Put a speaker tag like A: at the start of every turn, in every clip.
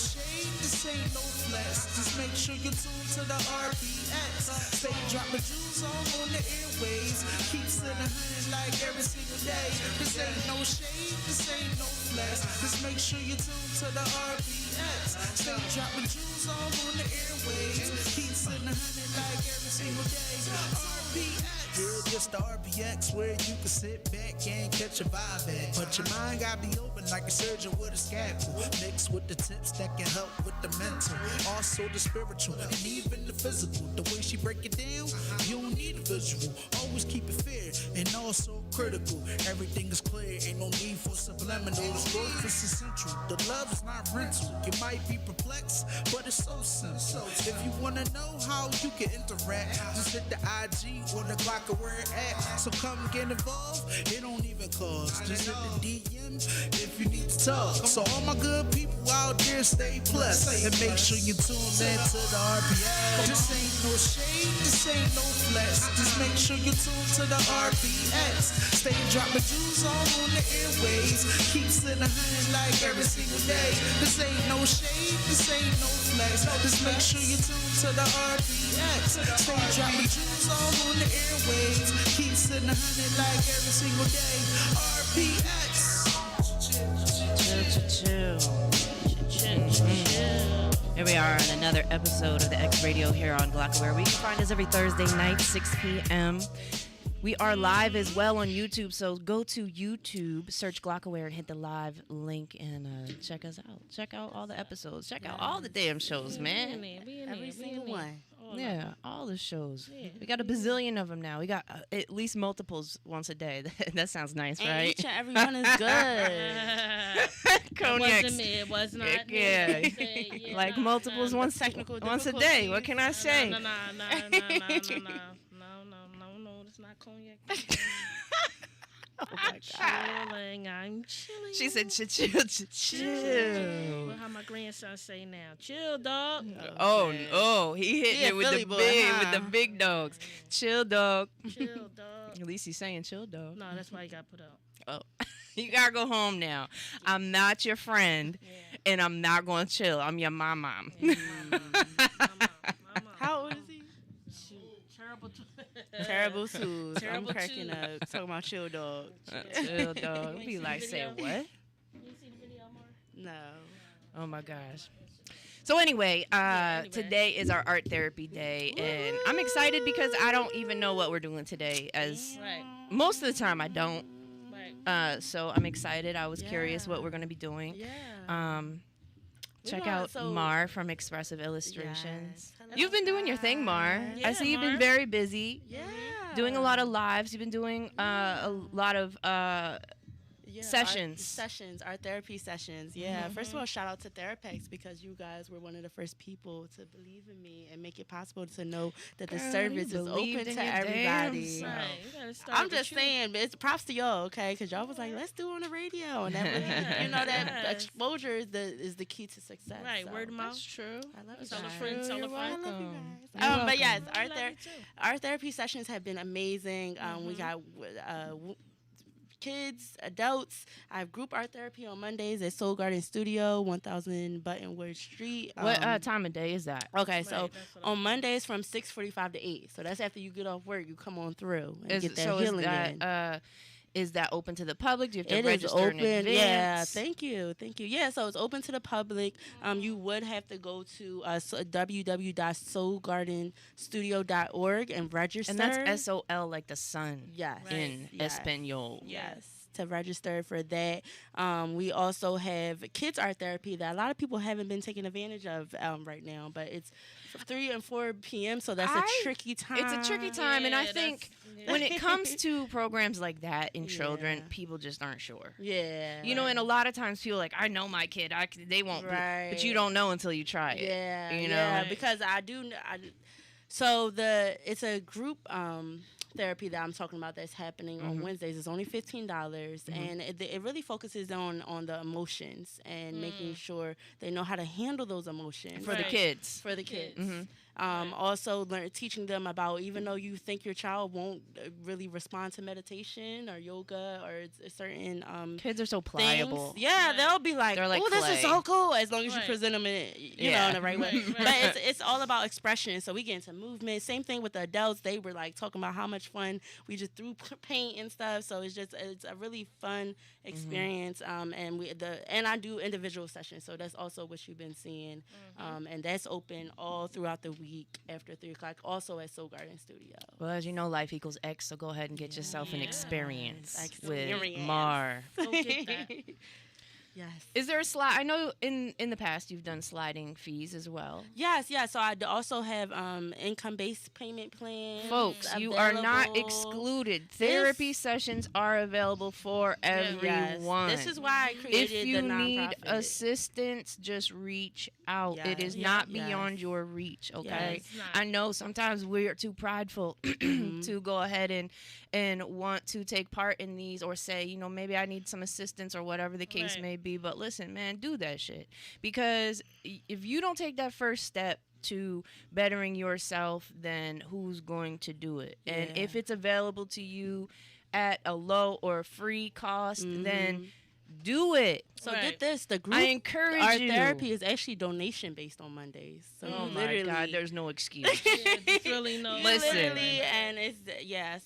A: shade, this ain't no flex. Just make sure you tune to the RPX. Stay dropping jewels all on the airways. Keep sitting hundred like every single day. This ain't no shade, this ain't no flex. Just make sure you tune to the RPX. Stay dropping jewels all on the airways. Keep sitting hundred like every single day. RPX. Yeah, just the RPX where you can sit back and catch a vibe at. But your mind gotta be open like a surgeon with a scalpel. Mixed with the tips that can help with the mental, also the spiritual, and even the physical. The way she break it down, you don't need a visual. Always keep it fair and also critical. Everything is clear, ain't no need for subliminals. Growth is essential, the love is not rental. You might be perplexed, but it's so simple. If you wanna know how you can interact, just hit the IG or the Glock or where it at. So come get involved, it don't even cost. Just hit the DM if you need to talk. So all my good people out there, stay blessed and make sure you tune in to the RPX. This ain't no shade, this ain't no flex. Just make sure you tune to the RPX. Stay dropping jewels all on the airways. Keep sitting hundred like every single day. This ain't no shade, this ain't no flex. Just make sure you tune to the RPX. Stay dropping jewels all on the airways. Keep sitting hundred like every single day. RPX.
B: Here we are on another episode of the X Radio here on Glockaware. We can find us every Thursday night, 6 p.m. We are live as well on YouTube, so go to YouTube, search Glockaware, and hit the live link and check us out. Check out all the episodes. Check out all the damn shows, man.
C: Every single one.
B: Yeah, all the shows. Yeah. We got a bazillion of them now. We got at least multiples once a day. That sounds nice,
C: and
B: right?
C: Each and every one is good.
B: Cognac.
D: It was not.
B: Yeah. Like multiples once a day. What can I say?
D: No, it's not cognac.
B: Oh my God.
D: I'm chilling.
B: She said, chill.
D: Well, how my grandson say now? Chill, dog.
B: Oh, he hitting it with the big dogs. Chill, dog.
D: Chill, dog.
B: At least he's saying chill, dog.
D: No, that's why he got put out.
B: Oh, you gotta go home now. I'm not your friend, and I'm not going to chill. I'm your mama.
D: Yeah, mama.
C: How old is he? Terrible twos. I'm cracking up. Talking about chill dog.
B: Chill dog. Be like, say what?
D: You see the video, Mar?
C: No.
B: Oh my gosh. So anyway, today is our art therapy day, and I'm excited because I don't even know what we're doing today. As most of the time, I don't.
D: Right.
B: So I'm excited. I was curious what we're gonna be doing.
C: Yeah.
B: Check out Mar from Expressive Illustrations.
C: Yes.
B: You've been doing your thing, Mar.
D: Yeah,
B: I see you've
D: Mar.
B: been very busy.
C: Yeah.
B: Doing a lot of lives. You've been doing a lot of sessions.
C: Art therapy sessions. Yeah. First of all, shout out to Therapex because you guys were one of the first people to believe in me and make it possible to know that the service is open to everybody. I'm just saying, it's props to y'all, okay? Because y'all was like, let's do it on the radio, and that really, that exposure is the key to success.
D: Right,
C: so.
D: word of mouth.
B: That's true.
C: I love you
D: Tell a
C: guys.
D: friend, tell a friend.
C: But yes, art therapy sessions have been amazing. We got kids, adults. I have group art therapy on Mondays at Soul Garden Studio, 1000 Buttonwood Street.
B: What time of day is that?
C: Okay, so on Mondays from 6:45 to 8. So that's after you get off work, you come on through and get that healing in.
B: Is that open to the public? Do you have to
C: It
B: register
C: is open.
B: in advance?
C: Yeah, thank you. Yeah, so it's open to the public. You would have to go to www.soulgardenstudio.org and register.
B: And that's SOL like the sun.
C: Yes.
B: In Espanol.
C: Yes. To register for that. We also have kids art therapy that a lot of people haven't been taking advantage of right now, but it's 3 and 4 p.m., so that's a tricky time.
B: It's a tricky time, and I think when it comes to programs like that in children, people just aren't sure.
C: Yeah.
B: And a lot of times people are like, I know my kid, they won't, but you don't know until you try it.
C: Yeah.
B: Yeah,
C: because it's a group therapy that I'm talking about that's happening on Wednesdays. It's only $15, and it really focuses on the emotions and making sure they know how to handle those emotions
B: for the kids.
C: For the kids. Also, teaching them about, even though you think your child won't really respond to meditation or yoga or a certain
B: kids are so pliable.
C: things, yeah, they'll be like,
B: They're like
C: "Oh, this is
B: clay.
C: so cool," as long as you present them in, you know, in the right way.
D: Right.
C: But it's all about expression. So we get into movement. Same thing with the adults. They were like talking about how much fun we just threw paint and stuff. So it's a really fun experience. And I do individual sessions. So that's also what you've been seeing. And that's open all throughout the week after 3:00. Also at Soul Garden Studio.
B: Well, as you know, life equals X, so go ahead and get yourself an experience with
C: Experience.
B: Mar.
D: Go get that.
C: Yes.
B: Is there a slide? I know in the past you've done sliding fees as well.
C: Yes. So I also have income-based payment plans.
B: Folks, you are not
C: available.
B: excluded. Therapy sessions are available for everyone.
C: This is why I created
B: if you
C: the
B: need
C: nonprofit.
B: assistance, just reach out. It is
C: Yes.
B: not
C: Yes.
B: beyond your reach, okay?
C: Yes.
D: It's not.
B: I know sometimes we're too prideful to go ahead and want to take part in these or say, you know, maybe I need some assistance or whatever the case
D: Right.
B: may be. But listen, man, do that shit. Because if you don't take that first step to bettering yourself, then who's going to do it? And
C: Yeah.
B: if it's available to you at a low or free cost, then do it.
C: So
D: Right.
C: get this, the group,
B: I encourage
C: our
B: you.
C: therapy is actually donation based on Mondays. So
B: Oh
C: you
B: my
C: literally,
B: God, there's no excuse.
D: Yeah, there's really no.
C: you
B: Listen.
C: literally, and it's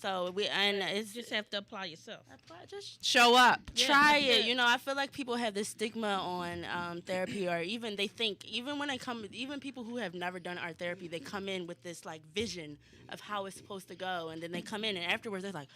C: so it's
D: You just have to apply yourself.
C: just
B: Show up.
C: try
D: that's
C: it.
D: it.
C: You know, I feel like people have this stigma on therapy, or even they think, even when they come, even people who have never done art therapy, they come in with this like vision of how it's supposed to go, and then they come in and afterwards they're like,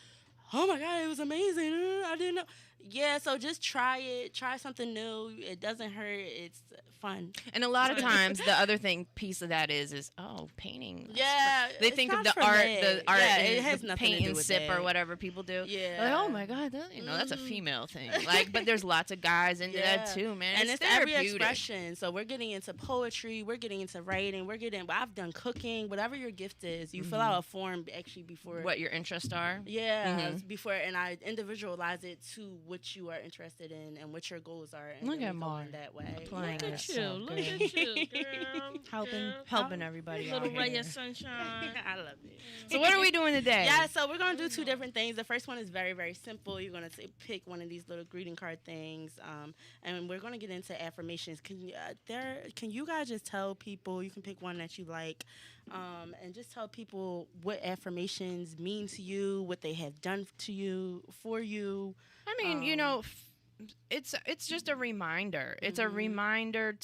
C: "Oh my God, it was amazing! I didn't know." Yeah, so just try it. Try something new. It doesn't hurt. It's fun.
B: And a lot of times, the other piece of that is painting. That's
C: Yeah,
B: they
C: it's
B: think of
C: not
B: the
C: for
B: art,
C: that.
B: the art,
C: Yeah,
B: and
C: it has
B: the
C: nothing to
B: paint
C: do
B: and
C: with
B: sip or
C: that.
B: whatever people do.
C: Yeah.
B: Like, oh my God, that's a female thing. Like, but there's lots of guys into that too, man.
C: And it's every
B: therapeutic.
C: expression. So we're getting into poetry, we're getting into writing, I've done cooking, whatever your gift is. You fill out a form actually before.
B: What your interests are.
C: Yeah, before, and I individualize it to what you are interested in and what your goals are. And
B: Look
C: then
B: at
C: we go
B: Mar.
C: in that way.
B: Applying
D: Look
B: that
D: at you.
B: so
D: Look
B: good.
D: at you, girl.
B: helping everybody out
D: Little ray
B: here.
D: of sunshine.
C: I love it.
B: So what are we doing today?
C: Yeah, so we're gonna do two different things. The first one is very, very simple. You're gonna pick one of these little greeting card things, and we're gonna get into affirmations. Can you guys just tell people? You can pick one that you like, and just tell people what affirmations mean to you, what they have done to you, for you.
B: I mean, you know, it's just a reminder. It's a reminder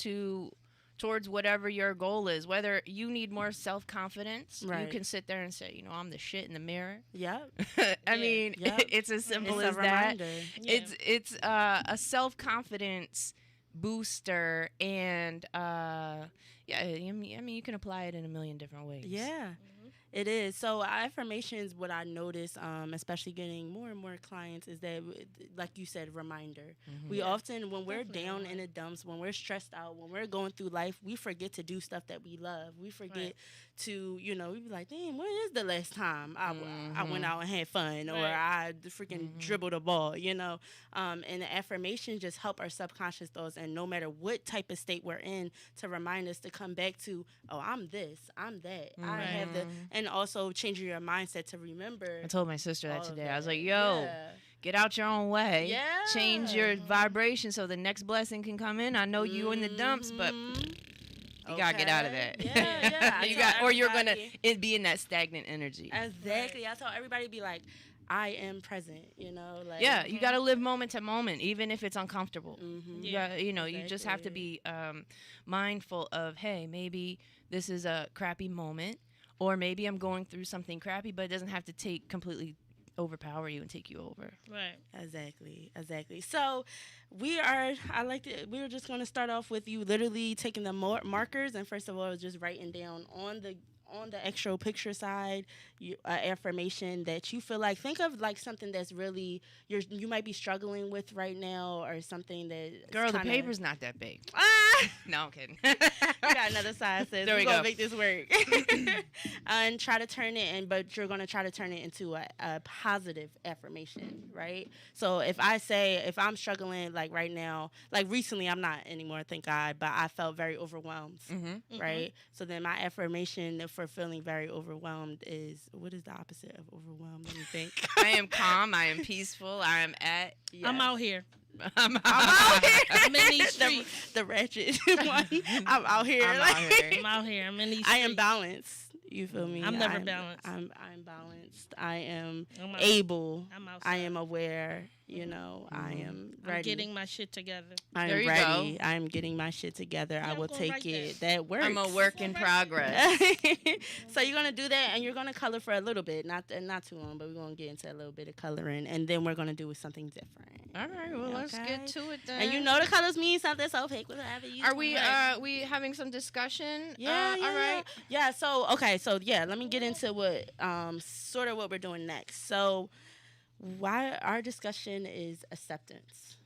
B: towards whatever your goal is. Whether you need more self-confidence, you
C: Right.
B: can sit there and say, you know, I'm the shit in the mirror.
C: Yep.
B: I mean,
C: Yep.
B: it's as simple
C: It's
B: as
C: a
B: that.
C: reminder.
D: Yeah.
B: It's a self-confidence booster, and I mean, you can apply it in a million different ways.
C: Yeah. It is. So affirmations, what I notice, especially getting more and more clients, is that, like you said, reminder. We often, when we're down in the dumps, when we're stressed out, when we're going through life, we forget to do stuff that we love. We forget to, you know, we be like, damn, when is the last time I went out and had fun, or I freaking dribbled a ball, you know? And the affirmations just help our subconscious thoughts, and no matter what type of state we're in, to remind us to come back to, oh, I'm this, I'm that, I have the, and also changing your mindset to remember.
B: I told my sister that
C: all of
B: today. I was
C: that.
B: like, yo,
C: Yeah.
B: get out your own way.
C: Yeah.
B: Change your vibration so the next blessing can come in. I know you in the dumps, but you gotta get out of that.
C: Yeah, yeah. I
B: you
C: tell
B: got, or you're gonna
C: everybody-
B: be in that stagnant energy.
C: Exactly. I tell everybody, be like, I am present, you know? Like,
B: Yeah, you gotta live moment to moment, even if it's uncomfortable.
C: Mhm.
B: Yeah, you just have to be mindful of, hey, maybe this is a crappy moment, or maybe I'm going through something crappy, but it doesn't have to completely overpower you and take you over.
D: Right.
C: Exactly. So we are just going to start off with you literally taking the markers, and first of all, just writing down on the extra picture side, affirmation that you feel like, think of like something that's really you might be struggling with right now, or something that
B: Girl, the paper's not that big. No, I'm kidding.
C: You got another side, sis.
B: There we
C: We're gonna
B: go.
C: make this work. And try to turn it but you're gonna try to turn it into a positive affirmation, right? So if I'm struggling like right now, like recently, I'm not anymore, thank God, but I felt very overwhelmed, right? So then my affirmation for feeling very overwhelmed is, what is the opposite of overwhelmed? Let me think.
B: I am calm. I am peaceful. I am at.
C: Yes.
D: I'm out here.
B: I'm out here.
D: I'm in these streets.
C: the ratchet one. I'm out here.
B: I'm
C: like,
B: out here.
D: I'm out here. I'm in these
C: I
D: streets.
C: am balanced. You feel me?
D: I'm never balanced.
C: I'm balanced. I am
D: I'm out-
C: able.
D: I'm outside.
C: I am aware. You know, I am ready.
D: I'm getting my shit together.
C: I
B: There
C: am
B: you
C: ready.
B: go.
C: I am getting my shit together. I
D: I'm
C: will
D: going
C: take
D: right
C: it.
D: there.
C: That works.
B: I'm a work in progress.
C: So you're gonna do that, and you're gonna color for a little bit, not too long, but we're gonna get into a little bit of coloring, and then we're gonna do something different.
B: All right, well, let's get to it then.
C: And you know the colors mean something, so pick whatever you.
B: Are we
C: want.
B: we having some discussion?
C: Yeah,
B: all right.
C: Yeah. So let me get into what sort of what we're doing next. So why our discussion is acceptance.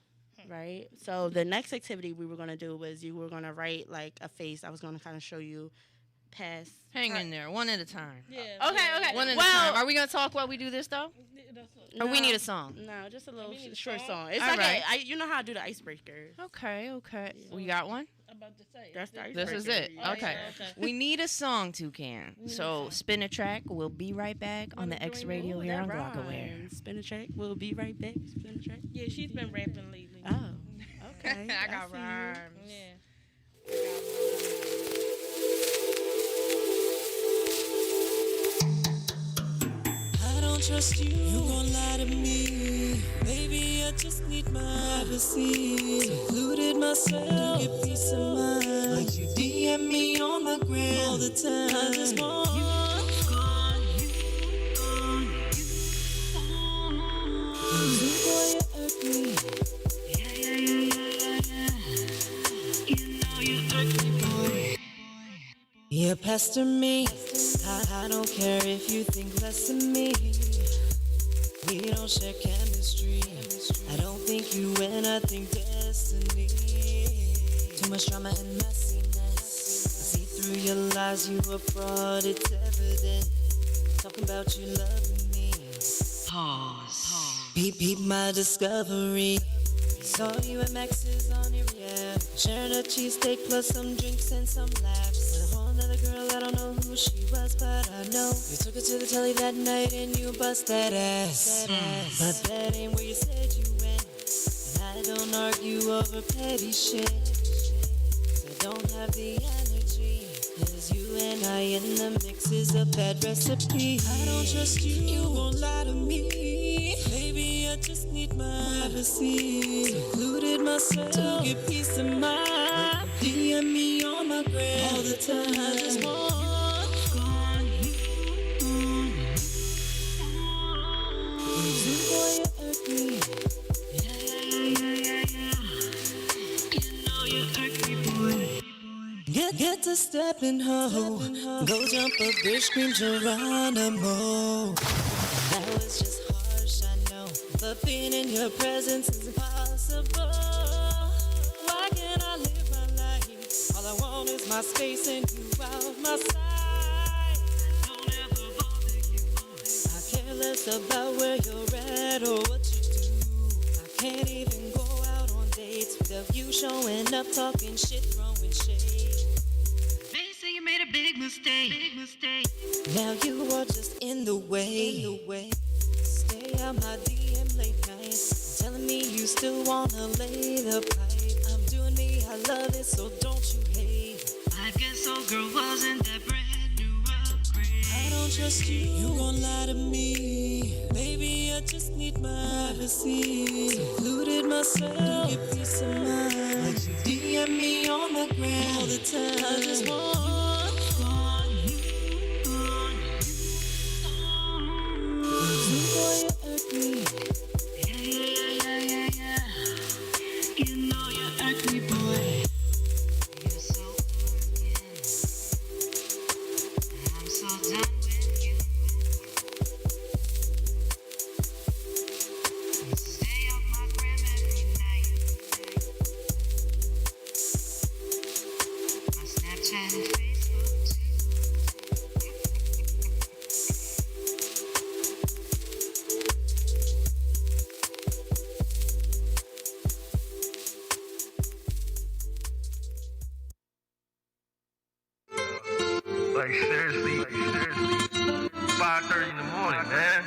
C: Right? So the next activity we were gonna do was you were gonna write like a face. I was gonna kind of show you past.
B: Hang in there, one at a time.
D: Yeah.
C: Okay.
B: One at a time. Are we gonna talk while we do this though? Or we
C: No.
B: need a song?
C: No, just a little
D: need a
C: short
D: song?
C: song. It's
B: All
C: like
B: right.
C: you know how I do the icebreaker.
B: Okay. We got one.
D: I'm about to say.
C: That's the
B: This is
C: icebreaker.
B: it.
C: Yeah.
B: Okay.
D: Okay.
B: We need a song, Toucan. So spin a track. We'll be right back on the X Radio
C: Ooh,
B: here
C: that
B: on Glockaware.
C: rhymes. Spin a track. We'll be right back. Spin a track.
D: Yeah, she's been rapping lately.
C: Oh, okay.
B: I got
C: see you.
B: rhymes.
D: Yeah.
A: I don't trust you, you gon' lie to me. Maybe I just need my privacy. Secluded myself, get peace of mind. But you DM me on the gram all the time. I just want you gone, you boy, you irk me. You know you irk me, boy. You're pestering me. I don't care if you think less of me. We don't share chemistry. I don't think you and I think destiny. Too much drama and messiness. I see through your lies, you a fraud, it's evident. Talking about you loving me. Pause. Beep my discovery. Saw you at Max's on your sharing a cheesesteak plus some drinks and some laughs. With a whole nother girl, I don't know who she was, but I know you took her to the telly that night and you bust that ass. But that ain't where you said you went. And I don't argue over petty shit. I don't have the energy. 'Cause you and I in the mix is a bad recipe. I don't trust you, you won't lie to me. Maybe I just need my privacy. Secluded myself to get peace of mind. DM me on my gram all the time. I just want you, boy, you irk me. You know you irk me, boy. Get to stepping ho. Go jump a bitch, scream Geronimo. That was just harsh, I know. But being in your presence is impossible. Why can't I live my life? All I want is my space and you out my sight. Don't ever bother you. I care less about where you're at or what you do. I can't even go out on dates without you showing up, talking shit, throwing shade. They say you made a big mistake. Now you are just in the way. Stay out my DM late nights, telling me you still wanna lay the pipe. I'm doing me, I love it, so don't you hate. I guess old girl wasn't that brand new upgrade. I don't trust you, you gon' lie to me. Maybe I just need my privacy. Secluded myself, get peace of mind. But you DM me on the gram all the time. I just want you, boy, you irk me. Yeah. You know you irk me, boy. You're so
E: Like seriously. 5:30 in the morning, man.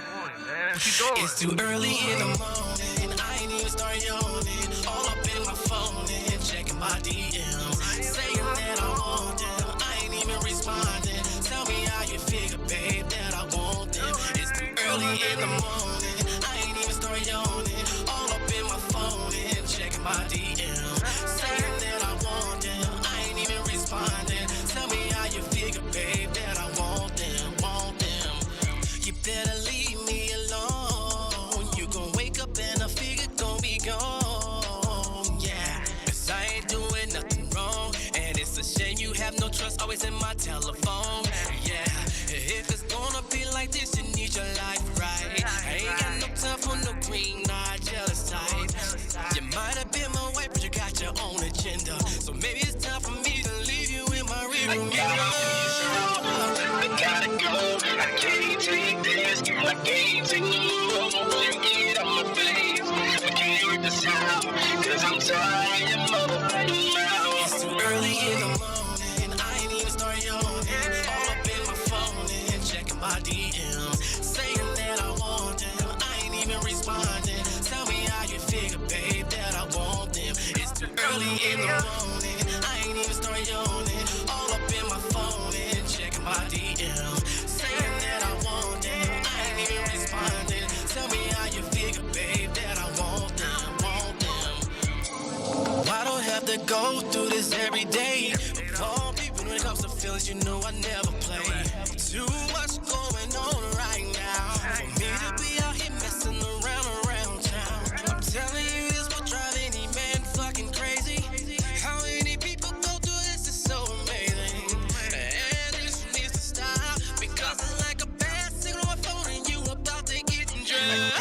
E: What you doing?
F: It's too early in the morning. I ain't even start yawning. All up in my phone and checking my DMs. Saying that I want them. I ain't even responding. Tell me how you figure, babe, that I want them. It's too early in the morning. I ain't even start yawning. All up in my phone and checking my DMs. Saying that I want them. I ain't even responding. Tell me how you figure, babe, that I want them, want them. You better leave me alone. You gon' wake up and I figure gon' be gone. Yeah, 'cause I ain't doing nothing wrong. And it's a shame you have no trust always in my telephone. Yeah, if it's gonna be like this, you need your life right. I ain't got no time for no green eye jealous type. You might have been my wife, but you got your own agenda. So maybe it's time for me to leave you in my rearview mirror.
G: I gotta go. I can't take this. I can't take no more. You get on my face. I can't work this out. 'Cause I'm tired of motherfucking now.
F: It's too early in the morning. I ain't even start yawning. All up in my phone and checking my DMs. Saying that I want them. I ain't even responding. Tell me how you figure, babe, that I want them. It's too early in the morning. I ain't even start yawning. All up in my phone and checking my DMs. Saying that I want them. I ain't even responding. Tell me how you figure, babe, that I want them, want them. I don't have to go through this every day. Of all people, when it comes to feelings, you know I never play. Too much going on right now for me to be out here messing around town. I'm telling you, this will drive any man fucking crazy. How many people go through this is so amazing. And this needs to stop because it's like a bad signal on my phone and you about to get drugged.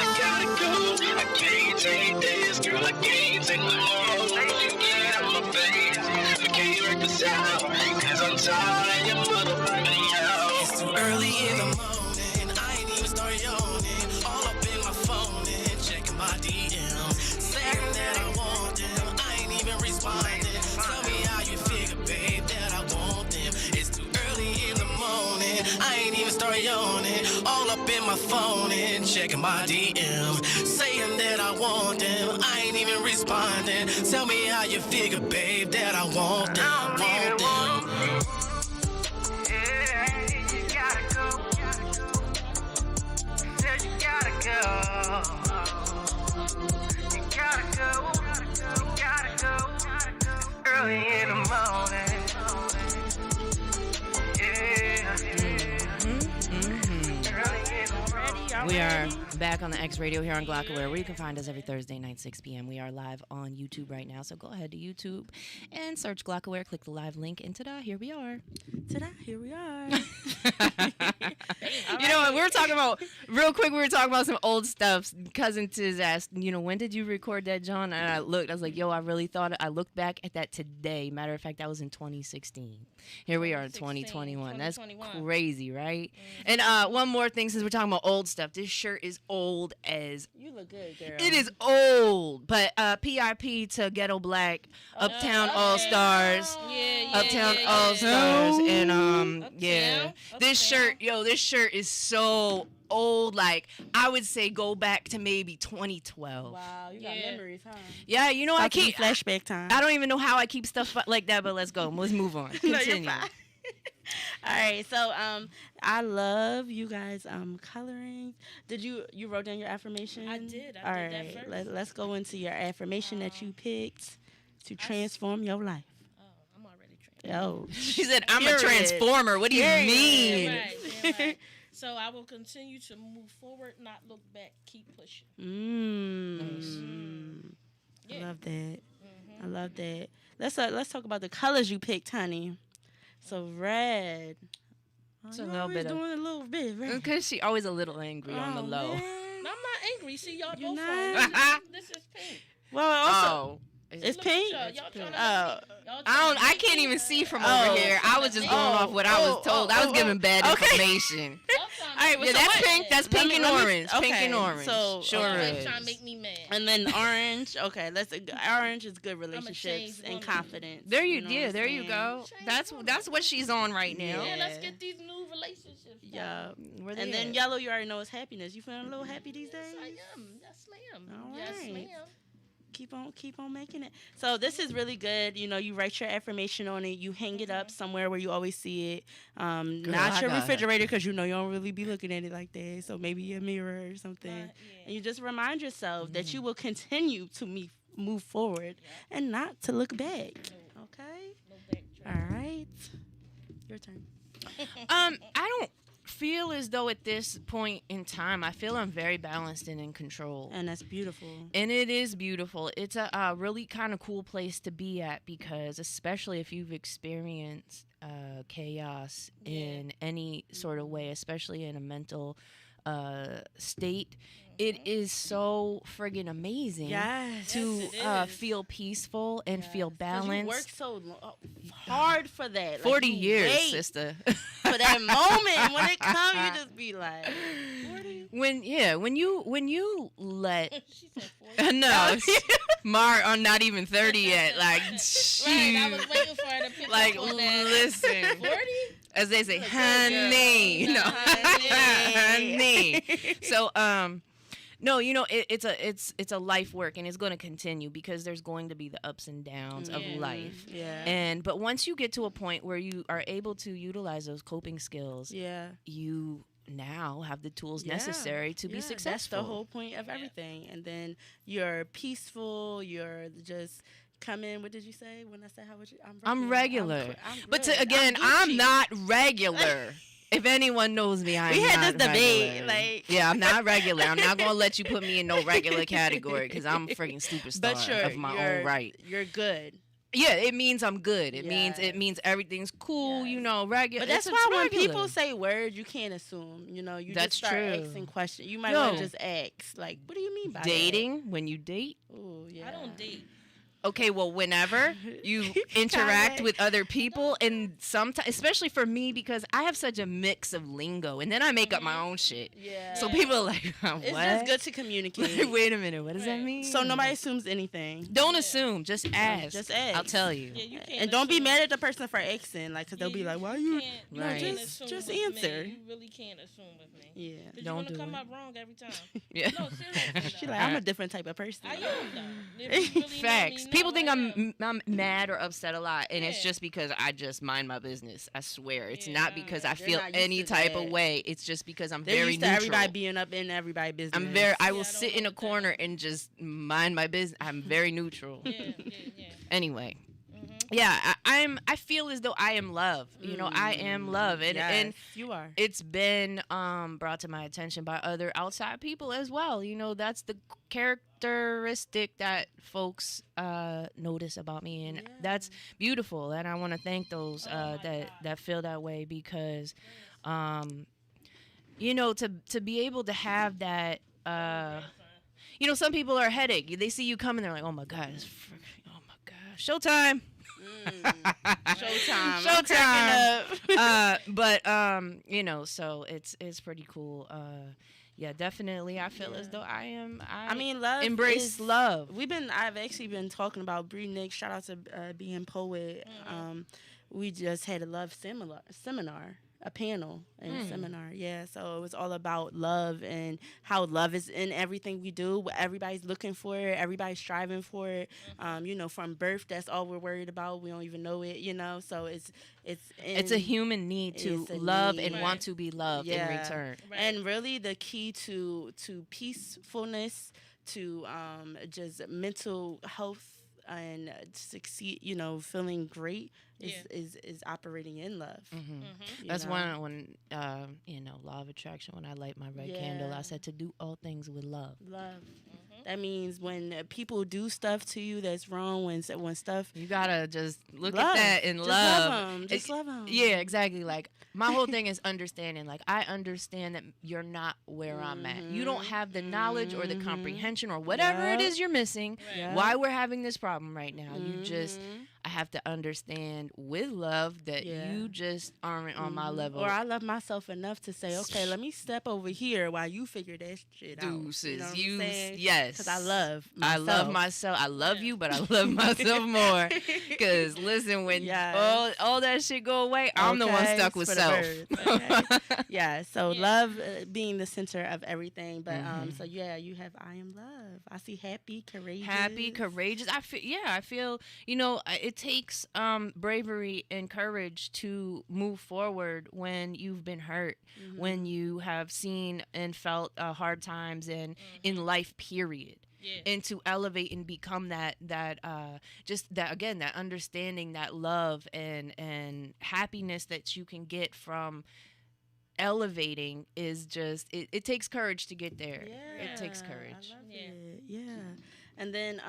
G: I gotta go. I can't take this. Girl, I can't take no more. You get on my face. I can't work this out. 'Cause I'm tired of motherfucking now.
F: It's too early in the morning. I ain't even start yawning. All up in my phone and checking my DMs. Saying that I want them. I ain't even responding. Tell me how you figure, babe, that I want them. It's too early in the morning. I ain't even start yawning. All up in my phone and checking my DMs. Saying that I want them. I ain't even responding. Tell me how you figure, babe, that I want them, want them.
E: You gotta go. Said you gotta go. You gotta go. You gotta go. Early in the morning.
B: We are back on the X Radio here on Glockaware, where you can find us every Thursday night, 6 p.m. We are live on YouTube right now, so go ahead to YouTube and search Glockaware, click the live link, and ta-da, here we are.
C: Ta-da, here we are.
B: You know what, we were talking about, real quick, we were talking about some old stuff. Cousin Tiz asked, you know, when did you record that, John? And I looked, I was like, yo, I really thought it. I looked back at that today. Matter of fact, that was in 2016. Here we are in 2021. That's crazy, right? And one more thing, since we're talking about old stuff, this shirt is old as...
C: You look good, girl.
B: It is old, but PIP to Ghetto Black, Uptown All-Stars, Uptown All-Stars, and yeah. This shirt is so old, like I would say go back to maybe 2012.
C: Wow, you got memories, huh?
B: Yeah, you know, I keep
C: flashback time.
B: I don't even know how I keep stuff like that, but let's go. Let's move on. Continue.
C: No, you're fine. All right, so I love you guys coloring. Did you wrote down your affirmation?
D: I did.
C: All
D: I did
C: right,
D: that first.
C: let's go into your affirmation that you picked to transform your life.
D: Oh, I'm already trained.
C: Yo,
B: She said, "I'm
C: Period.
B: a transformer." What do you mean?
D: Yeah, right. So I will continue to move forward, not look back, keep pushing.
C: I love that. I love that. Let's talk about the colors you picked, honey. So red.
B: It's a little bit of,
C: doing a little bit, right?
B: because she always a little angry on the low.
D: No, I'm not angry. See, y'all
C: You're
D: both
C: not?
D: on. This is pink.
C: Well, also,
B: Oh,
C: it's
D: Look
C: pink.
D: at y'all. Y'all trying to
B: I can't even see from over here. I was just going off what I was told. I was giving bad information.
C: All right.
B: Yeah, that's pink. That's pink and orange. Pink
C: okay,
B: and orange.
C: so,
B: Sure
D: Always
B: is.
D: trying to make me mad.
C: And then orange. Okay, orange is good relationships
D: changed
C: and
D: woman.
C: confidence.
B: There you,
C: know what
B: yeah,
C: I'm
B: there you
C: saying?
B: go.
D: Change
B: That's what she's on right now.
D: Yeah, let's
C: Yeah.
D: get these new relationships.
C: Yeah.
B: Where they
C: And then
B: at?
C: yellow, you already know is happiness. You feeling a little happy these days?
D: Yes, I am. Yes, ma'am.
C: All
D: Yes,
C: right.
D: ma'am.
C: Keep on making it. So this is really good. You know, you write your affirmation on it. You hang it up somewhere where you always see it. Not
B: I
C: your
B: got it.
C: refrigerator because you know you don't really be looking at it like that. So maybe your mirror or something.
D: Yeah.
C: And you just remind yourself that you will continue to move forward and not to look back. Okay.
D: No backtrack.
C: All right. Your turn.
B: I don't feel as though at this point in time, I feel I'm very balanced and in control.
C: And that's beautiful.
B: And it is beautiful. It's a really kind of cool place to be at because, especially if you've experienced chaos in any sort of way, especially in a mental state, it is so friggin' amazing
C: Yes.
B: to
D: Yes, it is.
B: feel peaceful and feel
C: 'Cause
B: balanced.
C: you work so hard for that. Like,
B: 40
C: you
B: years,
C: wait
B: sister.
C: for that moment. When it comes, you just be like, 40?
B: when you let
D: She said 40.
B: no, Mar are not even 30 yet. Like,
D: Right, I
B: shoot.
D: was waiting for her to pick
B: Like,
D: up on that.
B: listen,
D: 40?
B: as they say, honey, no, honey. So, no, you know, it's a life work, and it's going to continue because there's going to be the ups and downs of life.
C: Yeah.
B: But once you get to a point where you are able to utilize those coping skills,
C: Yeah.
B: you now have the tools
C: Yeah.
B: necessary to be
C: Yeah,
B: successful.
C: That's the whole point of everything. And then you're peaceful. You're just come in. What did you say when I said how would you?
B: I'm regular. But
C: good.
B: again, I'm
C: Gucci.
B: not regular. If anyone knows me, I'm
C: We had
B: not
C: this debate,
B: regular.
C: like-
B: yeah, I'm not regular. I'm not gonna let you put me in no regular category because I'm a freaking superstar
C: But
B: of my own right.
C: You're good.
B: Yeah, it means I'm good. It
C: Yes.
B: means everything's cool.
C: Yes.
B: You know, regular.
C: But that's
B: it's
C: why when
B: regular.
C: people say words, you can't assume. You know, you
B: That's
C: just start
B: true.
C: asking questions. You might
B: Yo.
C: want to just ask, like, what do you mean by
B: dating, when you date,
C: that? Ooh, yeah.
D: I don't date.
B: okay, well, whenever you interact with other people, and sometimes, especially for me, because I have such a mix of lingo, and then I make up my own shit.
C: Yeah.
B: So people are like, what?
C: It's just good to communicate.
B: Like, wait a minute, what does that
D: Right.
B: mean?
C: So nobody assumes anything.
B: Don't assume, just ask.
C: Just ask.
B: I'll tell you.
D: Yeah, you can't
C: And don't be
D: assume.
C: mad at the person for asking, like, because they'll be like, why you?
D: Can't,
C: No,
B: Right.
D: can't
C: just
D: assume with
C: answer.
D: Me. You really can't assume with me.
C: Yeah.
D: Because
B: Don't
D: you're going
B: do
D: to come
B: it.
D: up wrong every time.
B: Yeah.
D: No, seriously.
C: She
D: though.
C: like, I'm a different type of person.
D: I am, though. If you really know
B: Facts.
D: me,
B: People
D: know
B: think
D: I am.
B: I'm mad or upset a lot, and it's
D: Yeah.
B: just because I just mind my business. I swear, it's
D: Yeah,
B: not because I
C: they're
B: feel
C: not used
B: any
C: to
B: type
C: that.
B: of way. It's just because I'm
C: They're
B: very
C: used to
B: neutral.
C: everybody being up in everybody's business.
B: I will
D: Yeah, I don't
B: sit in a
D: like that.
B: corner and just mind my business. I'm very neutral.
D: Yeah.
B: Anyway,
D: Mm-hmm.
B: yeah, I feel as though I am love. You know, I am love, and
C: Yes, you are.
B: it's been brought to my attention by other outside people as well. You know, that's the characteristic that folks notice about me, and that's beautiful. And I want to thank those that feel that way because, you know, to be able to have that. You know, some people are a headache. They see you coming, they're like, "Oh my god, oh my god, showtime."
C: Showtime.
B: Showtime. But you know, so it's pretty cool. Yeah, definitely. I feel as though I
C: mean, love.
B: embrace
C: is,
B: love.
C: I've actually been talking about Bree Nick. Shout out to being poet. We just had a love seminar, a panel and seminar. Yeah, so it was all about love and how love is in everything we do. Everybody's looking for it. Everybody's striving for it. You know, from birth, that's all we're worried about. We don't even know it. You know, so it's
B: a human need to
C: it's a
B: love
C: need.
B: and want to be loved in return.
D: Right.
C: And really, the key to peacefulness, to just mental health and succeed, you know, feeling great is operating in love. You
B: That's
C: know?
B: when you know, law of attraction. When I light my red candle, I said to do all things with love.
C: Love. That means when people do stuff to you that's wrong, when stuff.
B: You gotta just look
C: Love.
B: at that and
C: Just
B: love.
C: love 'em. Just love 'em.
B: Yeah, exactly. Like my whole thing is understanding. Like I understand that you're not where I'm at. You don't have the knowledge or the comprehension or whatever it is you're missing.
C: Yep.
B: Why we're having this problem right now. You just, I have to understand with love that you just aren't on my level.
C: Or I love myself enough to say, okay, let me step over here while you figure that shit out.
B: Deuces,
C: You know what I'm saying?
B: yes.
C: Because I love myself.
B: I love myself. I love you, but I love myself more. Because listen, when all that shit go away, I'm the one stuck with self.
C: Yeah, so love being the center of everything. But so yeah, you have I am love. I see happy, courageous.
B: I feel, it takes bravery and courage to move forward when you've been hurt, when you have seen and felt hard times in life, period. Yeah. And to elevate and become that understanding, that love and happiness that you can get from elevating is just it takes courage to get there. It takes courage.
C: I love it. Yeah. And then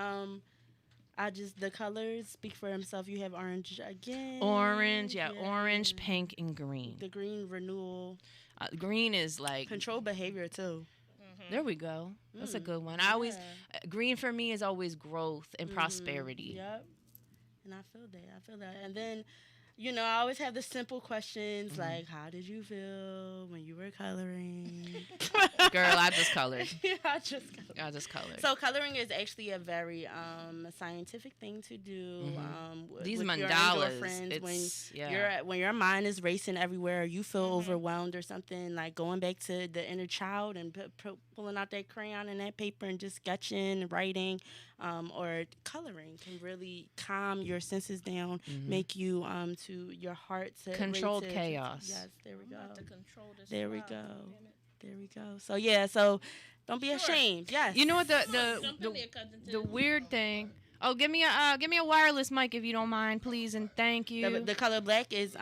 C: the colors speak for themselves. You have orange again.
B: Orange, orange, pink, and green.
C: The green, renewal.
B: Green is like
C: control behavior too.
B: There we go. That's a good one. I always green for me is always growth and prosperity.
C: Yep. And I feel that. And then, I always have the simple questions like, how did you feel when you were coloring?
B: Girl, I just colored.
C: I just colored. So coloring is actually a very scientific thing to do.
B: These
C: with
B: mandalas,
C: when your mind is racing everywhere, you feel overwhelmed or something, like going back to the inner child and pulling out that crayon and that paper and just sketching, writing, or coloring can really calm your senses down, make you to your heart to
B: controlled chaos.
C: Yes, there we go.
D: There we
C: go. So don't be ashamed. Yes.
B: You know what the weird thing? Oh, give me a wireless mic if you don't mind, please, and thank you.
C: The color black is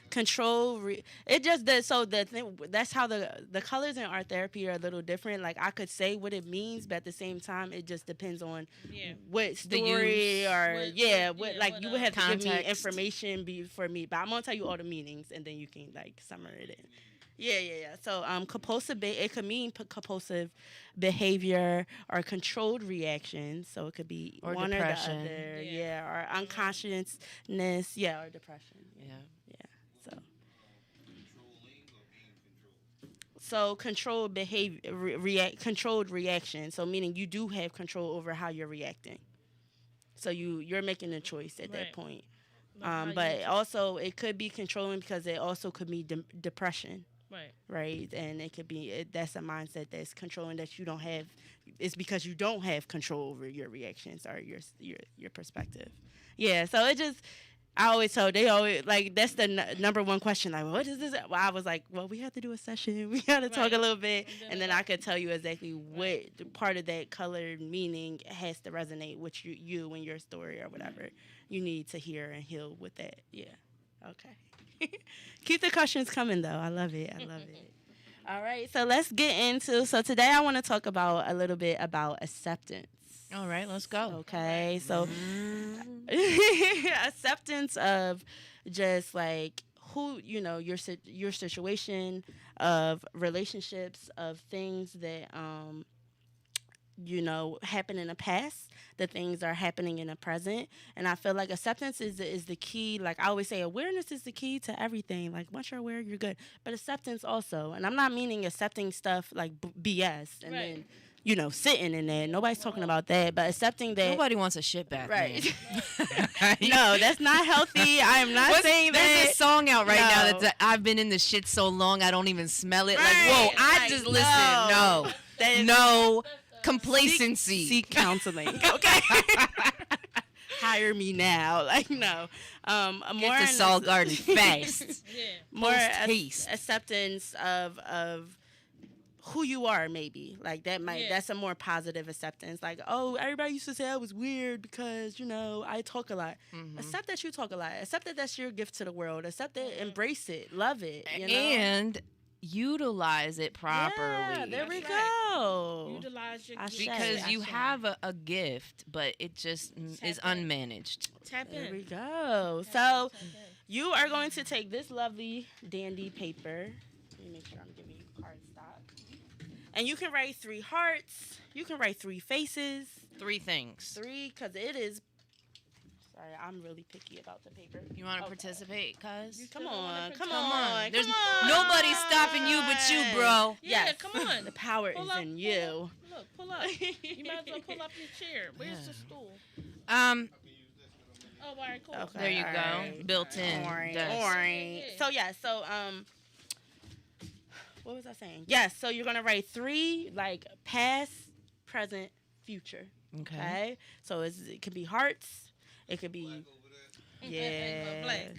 C: control. It just does. So that's how the colors in art therapy are a little different. Like I could say what it means, but at the same time, it just depends on what story or you would have to give me information for me. But I'm gonna tell you all the meanings, and then you can like summarize it in. Yeah. So, it could mean compulsive behavior or controlled reaction. So it could be
B: or
C: one
B: depression.
C: or the other. Or unconsciousness. Or depression. Yeah. So controlled behavior, controlled reaction. So meaning you do have control over how you're reacting. So you're making a choice at that point. But also it could be controlling because it also could be depression. Right. And it could be that's a mindset that's controlling that you don't have. It's because you don't have control over your reactions or your perspective. Yeah. So I always told they always like that's the number one question. Like, what is this? Well, I was like, well, we have to do a session. We got to talk a little bit, and then I could tell you exactly what part of that color meaning has to resonate with you and your story or whatever you need to hear and heal with that. Yeah. Okay. Keep the questions coming, though. I love it. All right, so let's get into. So today I want to talk a little bit about acceptance.
B: All right, let's go.
C: Okay, so acceptance of just like who your situation, of relationships, of things that happen in the past, the things are happening in the present. And I feel like acceptance is the key. Like I always say, awareness is the key to everything. Like once you're aware, you're good. But acceptance also, and I'm not meaning accepting stuff like BS and then sitting in there. Nobody's talking about that. But accepting that
B: nobody wants a shit bath.
C: Right. No, that's not healthy. I am not saying that.
B: There's a song out right now that's I've been in the shit so long I don't even smell it. Right. Like, whoa, I just listen. No. Complacency.
C: Seek counseling. Okay. Hire me now. Like no. More
B: get to Saul Garden fast.
C: More acceptance of who you are, maybe. Like that's a more positive acceptance. Like, oh, everybody used to say I was weird because, I talk a lot. Accept that you talk a lot. Accept that that's your gift to the world. Accept it, embrace it, love it.
B: And utilize it properly.
C: Yeah, there we go.
D: Utilize your gift.
B: Because you have a gift, but it just is unmanaged.
D: Tap in.
C: There we go. So you are going to take this lovely dandy paper. Let me make sure I'm giving you cardstock. And you can write 3 hearts. You can write 3 faces.
B: 3 things.
C: 3, because it is. Sorry, I'm really picky about the paper.
B: You want to participate, cuz?
C: Come on.
B: There's nobody stopping you but you, bro.
D: Yeah,
C: Yes.
D: come on.
C: The power
D: Pull
C: is
D: up,
C: in
D: pull
C: you.
D: Look, pull up. You might as well pull up your chair. Where's the stool?
B: Um,
D: Oh, all right, cool.
C: Okay.
B: there you
C: all
B: go.
C: right.
B: Built in.
C: Alright.
B: desk.
C: So yeah, what was I saying? Yes, so you're gonna write 3 like past, present, future.
B: Okay.
C: Okay. So it could be hearts. It could be
D: Black.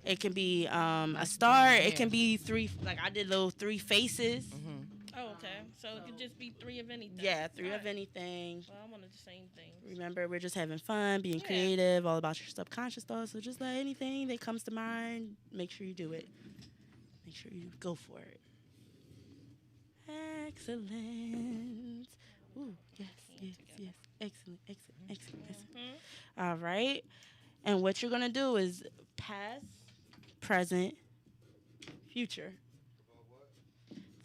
C: It can be a star. It can be 3. Like I did little 3 faces.
D: Oh, okay. So it could just be 3 of anything.
C: Yeah, 3
D: All
C: of
D: right.
C: anything.
D: Well, I wanted the same thing.
C: Remember, we're just having fun, being creative, all about your subconscious thoughts. So just let anything that comes to mind, make sure you do it. Make sure you go for it. Excellent. Ooh, yes. Excellent. All right. And what you're going to do is past, present, future.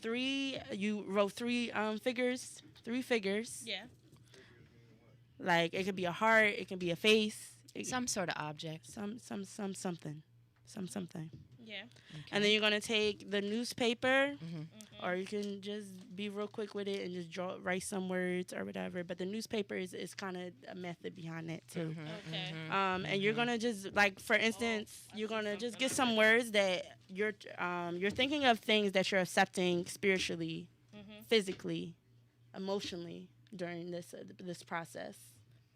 C: 3, you wrote 3 figures. 3 figures.
D: Yeah.
C: Like it could be a heart, it can be a face,
B: Some sort of object.
C: something.
D: Yeah.
C: And then you're gonna take the newspaper, or you can just be real quick with it and just write some words or whatever. But the newspaper is kind of a method behind that too.
D: Okay.
C: And you're gonna just like, for instance, you're gonna just get some words that you're thinking of things that you're accepting spiritually, physically, emotionally during this process.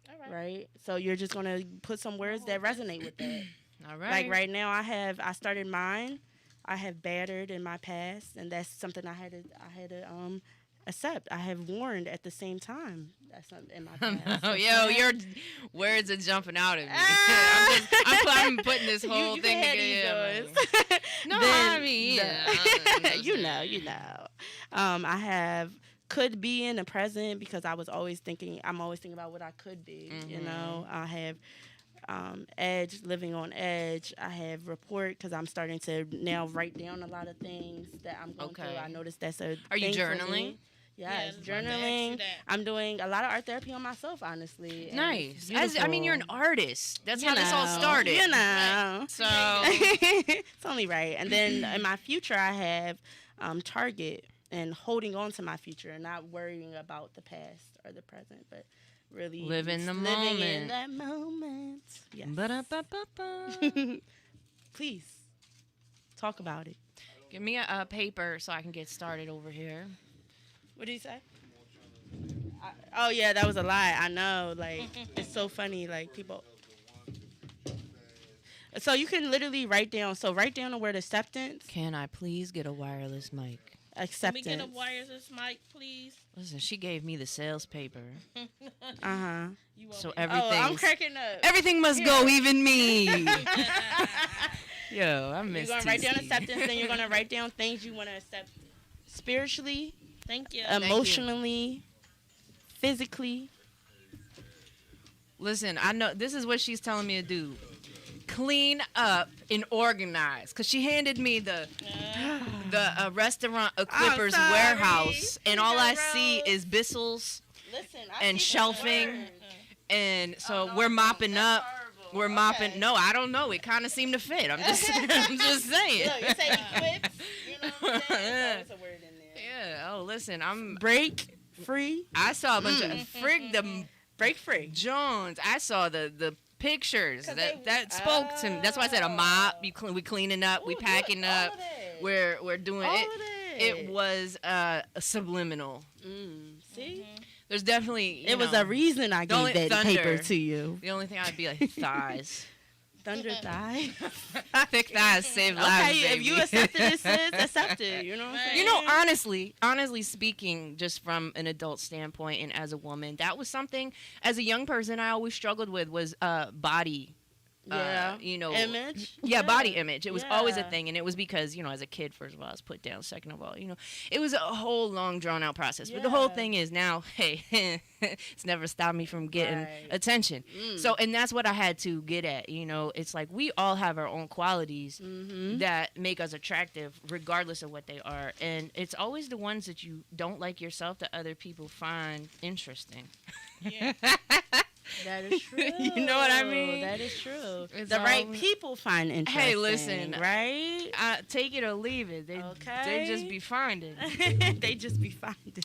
D: All right.
C: Right? So you're just gonna put some words that resonate with that.
B: All right.
C: Like right now, I started mine. I have battered in my past, and that's something I had to accept. I have warned at the same time. That's not in my past.
B: Oh, yo, your words are jumping out at me. I'm putting this whole thing together. No, I mean,
C: you know. I have could be in the present because I'm always thinking about what I could be. You know, I have edge, living on edge. I have report because I'm starting to now write down a lot of things that I'm going through. I noticed that's a
B: Are you
C: thing for
B: journaling?
C: me. Yes,
D: Yeah,
C: journaling. I'm doing a lot of art therapy on myself, honestly. and
B: Nice.
C: it's
B: I mean, you're an
C: beautiful.
B: artist. That's how this all started.
C: You know.
B: So,
C: It's only right. And then in my future, I have target and holding on to my future and not worrying about the past or the present, but really
B: Living the
C: living in
B: moment.
C: that moment. Yes.
B: Ba-da-ba-ba-ba.
C: Please talk about it.
B: Give me a paper so I can get started over here.
C: What did you say? Oh yeah, that was a lie. I know. Like it's so funny. Like people. So you can literally write down. So write down the word acceptance.
B: Can I please get a wireless mic?
D: Can we
C: Acceptance.
D: get a wireless mic, please?
B: Listen, she gave me the sales paper,
D: You
B: so
D: want
B: everything.
C: Oh, I'm cracking up.
B: Everything must go, even me. Yo, I miss.
C: You're gonna write down
B: TC.
C: acceptance. Then you're gonna write down things you want to accept spiritually,
D: Thank you.
C: emotionally, physically.
B: Listen, I know this is what she's telling me to do. Clean up and organize, cause she handed me the restaurant equippers
C: sorry.
B: warehouse, and all I
C: Rose.
B: see is Bissell's,
C: Listen,
B: and shelving, and so we're mopping up. We're mopping.
C: Okay.
B: No, I don't know. It kind of seemed to fit. I'm just saying.
C: Look, you say equipped. You know what I'm saying? There's always a word in there.
B: Yeah. Oh, listen. I'm.
C: Break free.
B: I saw a bunch of frig the
C: Break free.
B: Jones. I saw the pictures
C: 'Cause
B: that spoke to me. That's why I said a mop. We cleaning up. We packing up. We're doing
C: all
B: it.
C: of that.
B: It was subliminal.
C: See,
B: There's definitely
C: it was
B: know,
C: a reason I
B: only
C: gave that
B: thunder.
C: paper to you.
B: The only thing I'd be like thighs.
C: Thunder thigh.
B: Thick thighs save lives.
C: Okay, if
B: baby.
C: you accepted it, sis, accept it. You know what I'm saying?
B: You know, honestly speaking, just from an adult standpoint and as a woman, that was something as a young person I always struggled with was body.
C: Yeah. Image.
B: Yeah, body image. It was always a
C: Yeah.
B: thing, and it was because as a kid, first of all, I was put down. Second of all, it was a whole long, drawn out process. But the whole
C: Yeah.
B: thing is now, hey, it's never stopped me from getting
C: Right.
B: attention. So, and that's what I had to get at. It's like we all have our own qualities that make us attractive, regardless of what they are, and it's always the ones that you don't like yourself that other people find interesting.
D: Yeah.
C: That is true.
B: You know what I mean?
C: That is true.
B: It's
C: The right
B: always-
C: people find interesting.
B: Hey, listen,
C: right?
B: take it or leave it. They just be finding.
C: They just be finding.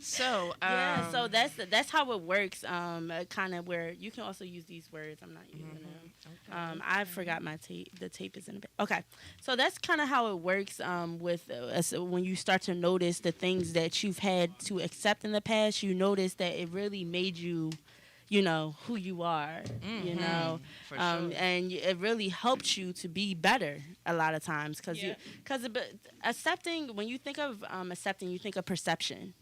B: So
C: Yeah, so that's how it works. Kind of where you can also use these words. I'm not using them. I forgot my tape. The tape is in the back. Okay, so that's kind of how it works. With when you start to notice the things that you've had to accept in the past, you notice that it really made you, you know, who you are. You know,
B: for sure.
C: and it really helps you to be better a lot of times because accepting. When you think of accepting, you think of perception.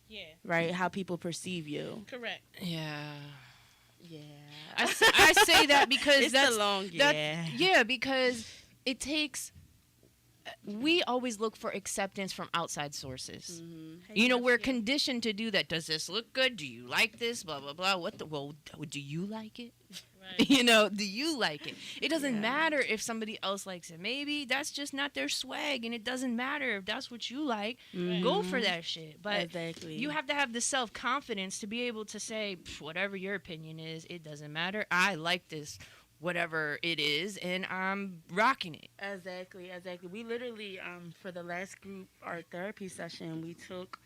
D: Yeah.
C: Right, how people perceive you.
D: Correct.
B: Yeah.
C: Yeah.
B: I say that because
C: It's
B: that's
C: a long
B: because it takes. We always look for acceptance from outside sources. You know, we're conditioned to do that. Does this look good? Do you like this? Blah blah blah. Well, do you like it?
D: Right.
B: You know, do you like it? It doesn't matter if somebody else likes it. Maybe that's just not their swag, and it doesn't matter if that's what you like. Go for that shit. But you have to have the self-confidence to be able to say, whatever your opinion is, it doesn't matter. I like this, whatever it is, and I'm rocking it.
C: Exactly. We literally, for the last group art therapy session, we took.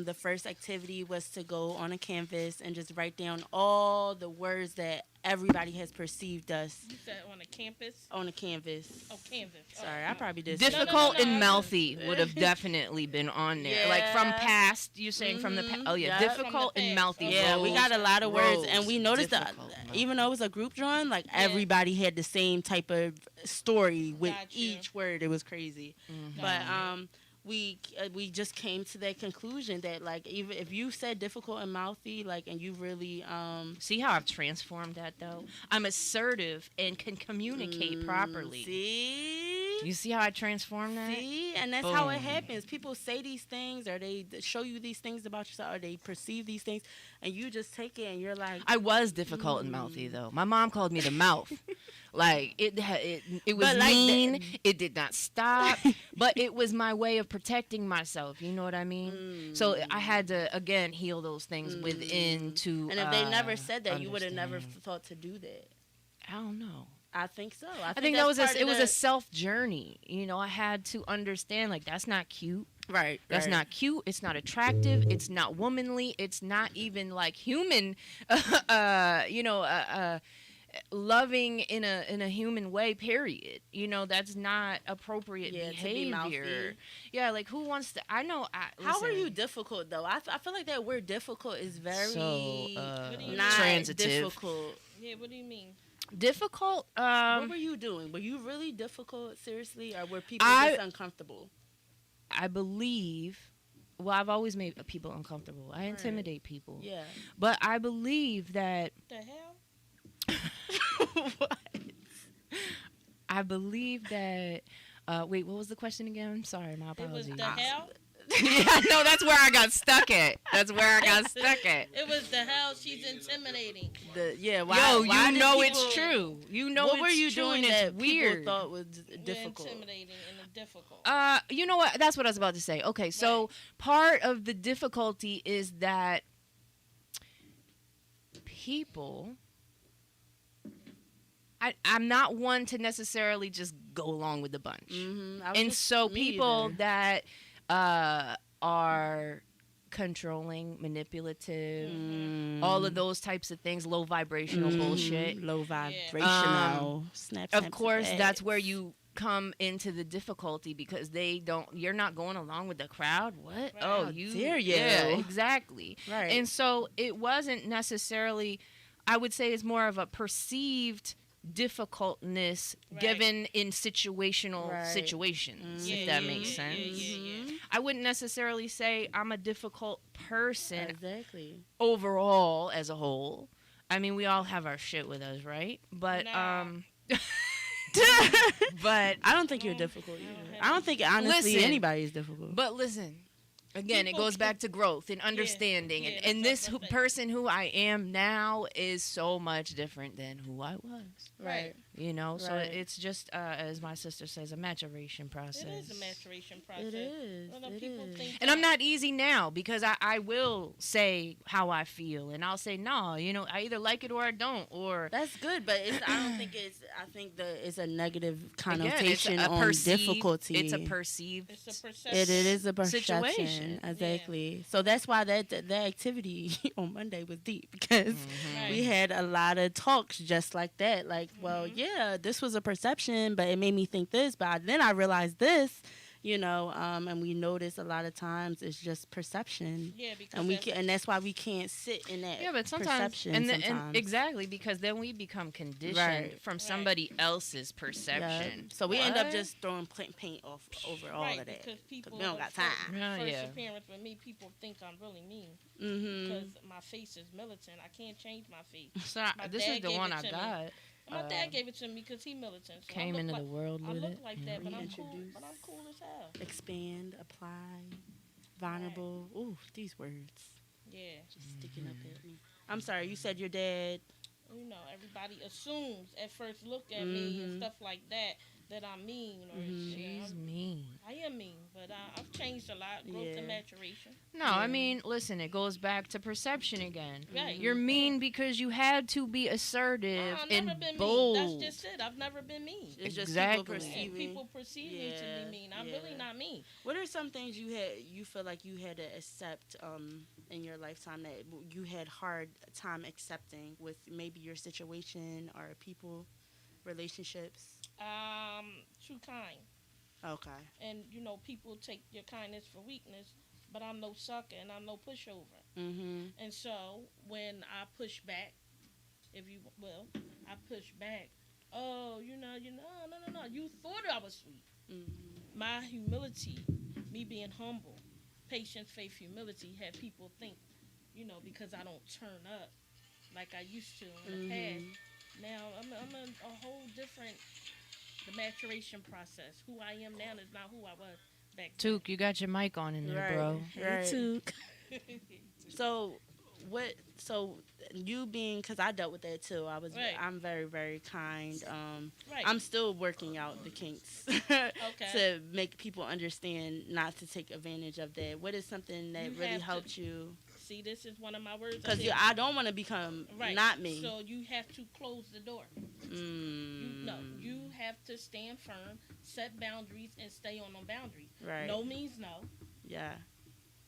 C: The first activity was to go on a canvas and just write down all the words that everybody has perceived us.
D: You said on a campus?
C: On a canvas.
D: Oh, canvas.
C: Sorry, I probably did.
B: Difficult and mouthy would have definitely been on there. Like from past, you're saying from the past. Oh, yeah. Difficult and mouthy.
C: Yeah, we got a lot of words. And we noticed that even though it was a group drawing, like everybody had the same type of story with each word. It was crazy. But we just came to that conclusion that like even if you said difficult and mouthy, like, and you really
B: see how I've transformed that though. I'm assertive and can communicate properly.
C: See,
B: you see how I transformed that?
C: See, and that's how it happens. People say these things, or they show you these things about yourself, or they perceive these things, and you just take it and you're like,
B: I was difficult and mouthy though. My mom called me the mouth. Like it was like mean. It did not stop, but it was my way of protecting myself. You know what I mean? So I had to again heal those things within to.
C: And if they never said that, you would have never thought to do that.
B: I don't know.
C: I think so.
B: I think that was it was a self journey. You know, I had to understand like that's not cute.
C: Right.
B: That's not cute. It's not attractive. It's not womanly. It's not even like human. Loving in a human way, period. You know, that's not appropriate behavior. Yeah, like who wants to? I know.
C: How are you difficult though? I feel like that word difficult is very not
B: transitive.
C: Difficult.
D: Yeah, what do you mean?
B: Difficult.
C: What were you doing? Were you really difficult, seriously, or were people just uncomfortable?
B: I believe. Well, I've always made people uncomfortable. I intimidate people.
C: Yeah.
B: But I believe that.
D: The hell?
C: What?
B: I believe that. Wait, what was the question again? Sorry, my apologies.
D: It was the hell?
B: Yeah, no, that's where I got stuck at. It
D: was the hell she's intimidating.
C: Why
B: you know it's true. You know
C: what were you
B: true
C: doing
B: and
C: that
B: it's weird.
C: People thought was difficult?
D: Intimidating and difficult.
B: You know what? That's what I was about to say. Okay, so part of the difficulty is that people. I'm not one to necessarily just go along with the bunch. And so people that are controlling, manipulative, all of those types of things, low vibrational bullshit.
C: Low vibrational. Snap,
B: of course, that's where you come into the difficulty because you're not going along with the crowd. What? Right. Oh, you
C: dare you.
B: Yeah, exactly.
C: Right.
B: And so it wasn't necessarily, I would say it's more of a perceived difficultness given in situational situations, if that makes sense. I wouldn't necessarily say I'm a difficult person overall as a whole. I mean, we all have our shit with us, right? But but
C: I don't think you're difficult either. I don't think honestly anybody is difficult.
B: But listen, again, it goes back to growth and understanding. And this person who I am now is so much different than who I was.
C: Right.
B: You know, so
C: Right.
B: it's just as my sister says, a maturation process.
D: It is a maturation process.
C: It is.
D: A lot of
C: It
D: people
C: is.
D: think
B: And I'm not easy now because I will say how I feel, and I'll say no. You know, I either like it or I don't. Or
C: That's good, but I don't think it's. I think it's a negative
B: again, it's
C: connotation
B: a
C: on
B: perceived,
C: difficulty.
B: It's a perceived.
D: it's a perception.
C: It is a perception.
B: situation.
C: Exactly. So that's why that activity on Monday was deep because
D: Right.
C: we had a lot of talks just like that. Like, well, yeah, this was a perception, but it made me think this. But then I realized this, you know, and we notice a lot of times it's just perception.
D: Yeah, because
C: And and that's why we can't sit in that.
B: Yeah, but sometimes,
C: perception
B: and
C: sometimes.
B: exactly, because then we become conditioned
C: Right.
B: from somebody else's
C: Yeah.
B: perception.
C: So we end up
B: What?
C: just throwing paint off over all
D: right,
C: of that.
D: because people
C: we don't got
D: first-
C: time.
B: Yeah,
D: First
B: yeah.
D: appearance with me, people think I'm really mean
C: Mm-hmm.
D: because my face is militant. I can't change my face.
B: So
D: My
B: this
D: dad
B: is the
D: gave
B: one
D: it
B: I
D: to me.
B: got.
D: My dad gave it to me because he militant. So
B: Came
D: I look
B: into
D: like,
B: the world
D: I
B: with
D: look
B: it.
D: like that, but I'm cool.
C: Reintroduce.
D: But I'm cool as hell.
C: Expand, apply, vulnerable. Ooh, these words
D: Yeah.
C: just sticking up at me. I'm sorry, you said your dad.
D: You know, everybody assumes at first look at me and
C: Mhm.
D: stuff like that I'm mean or
C: Mhm.
D: you know,
B: She's mean.
D: I am mean, but I've changed a lot. Growth
C: Yeah.
D: and maturation.
B: No, I mean, listen, it goes back to perception again.
D: Right.
B: You're mean because you had to be assertive
D: I've never
B: and
D: been
B: bold.
D: mean. That's just it. I've never been mean.
C: It's just
B: Exactly.
C: people
D: And
C: perceiving.
D: people perceive me to
C: Yeah,
D: be mean. I'm
C: yeah.
D: really not mean.
C: What are some things you feel like you had to accept in your lifetime that you had hard time accepting with maybe your situation or people, relationships?
D: Too kind.
C: Okay.
D: And you know, people take your kindness for weakness, but I'm no sucker and I'm no pushover.
C: Mm-hmm.
D: And so when I push back, if you will, I push back. Oh, no, you thought I was sweet.
C: Mm-hmm.
D: My humility, me being humble, patience, faith, humility, had people think, because I don't turn up like I used to in the past. Now I'm a whole different. The maturation process. Who I am now is not who I was back then.
B: Took, you got your mic on in there, bro.
C: Right. So, So you being, because I dealt with that too.
D: Right.
C: I'm very, very kind.
D: Right.
C: I'm still working out the kinks
D: Okay.
C: to make people understand not to take advantage of that. What is something that
D: You
C: really
D: have to-
C: helped you?
D: See, this is one of my words.
C: Because
D: said-
C: I don't want to become
D: right.
C: not me.
D: So you have to close the door. You have to stand firm, set boundaries, and stay on them boundaries.
C: Right.
D: No means no.
C: Yeah.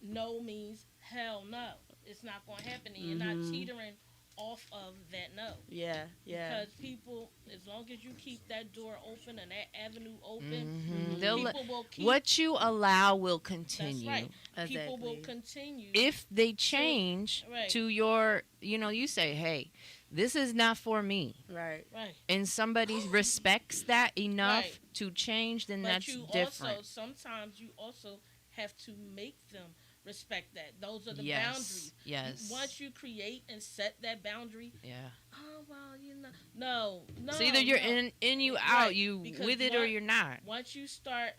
D: No means hell no. It's not going to happen, and you're not teetering off of that no.
C: Yeah. Yeah.
D: Because people, as long as you keep that door open and that avenue open,
B: They'll
D: people will keep.
B: what you allow will
D: That's
B: continue.
D: right.
C: Exactly.
D: People will continue.
B: If they change
D: Right.
B: to your, you say, hey, this is not for me.
C: Right.
D: Right.
B: And somebody respects that enough
D: Right.
B: to change, then
D: But
B: that's
D: you
B: different.
D: also, sometimes you also have to make them respect that. Those are the
B: Yes.
D: boundaries.
B: Yes.
D: Once you create and set that boundary,
B: Yeah.
D: oh well, no.
B: So either you're
D: no.
B: in you
D: Right,
B: out, you
D: because
B: with it or you're not.
D: Once you start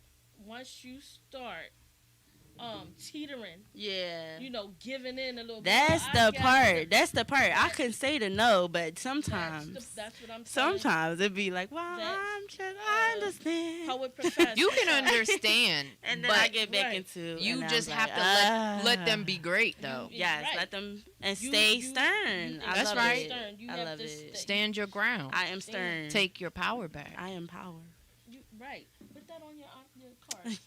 D: teetering,
C: Yeah.
D: giving in a little
C: That's
D: bit.
C: the part. That's the part. I can say the no, but sometimes,
D: That's what I'm saying.
C: sometimes it'd be like, well,
D: That,
C: I'm just, I understand.
D: Poet professor.
B: You can understand,
C: And then
B: but
C: I get back
D: right.
C: into.
B: you
C: and
B: just
C: I'm
B: have
C: like,
B: to let them be great though.
C: Yes,
D: Right.
C: let them and
D: You-
C: stay
D: you-
C: stern.
D: you-
C: I
B: That's
C: love
B: right.
C: It.
D: Stern. You
C: I
D: have
C: love
D: to
C: it.
B: Stand your ground.
C: I am stern.
B: Take your power back.
C: I am power.
D: Right. Put that on your card.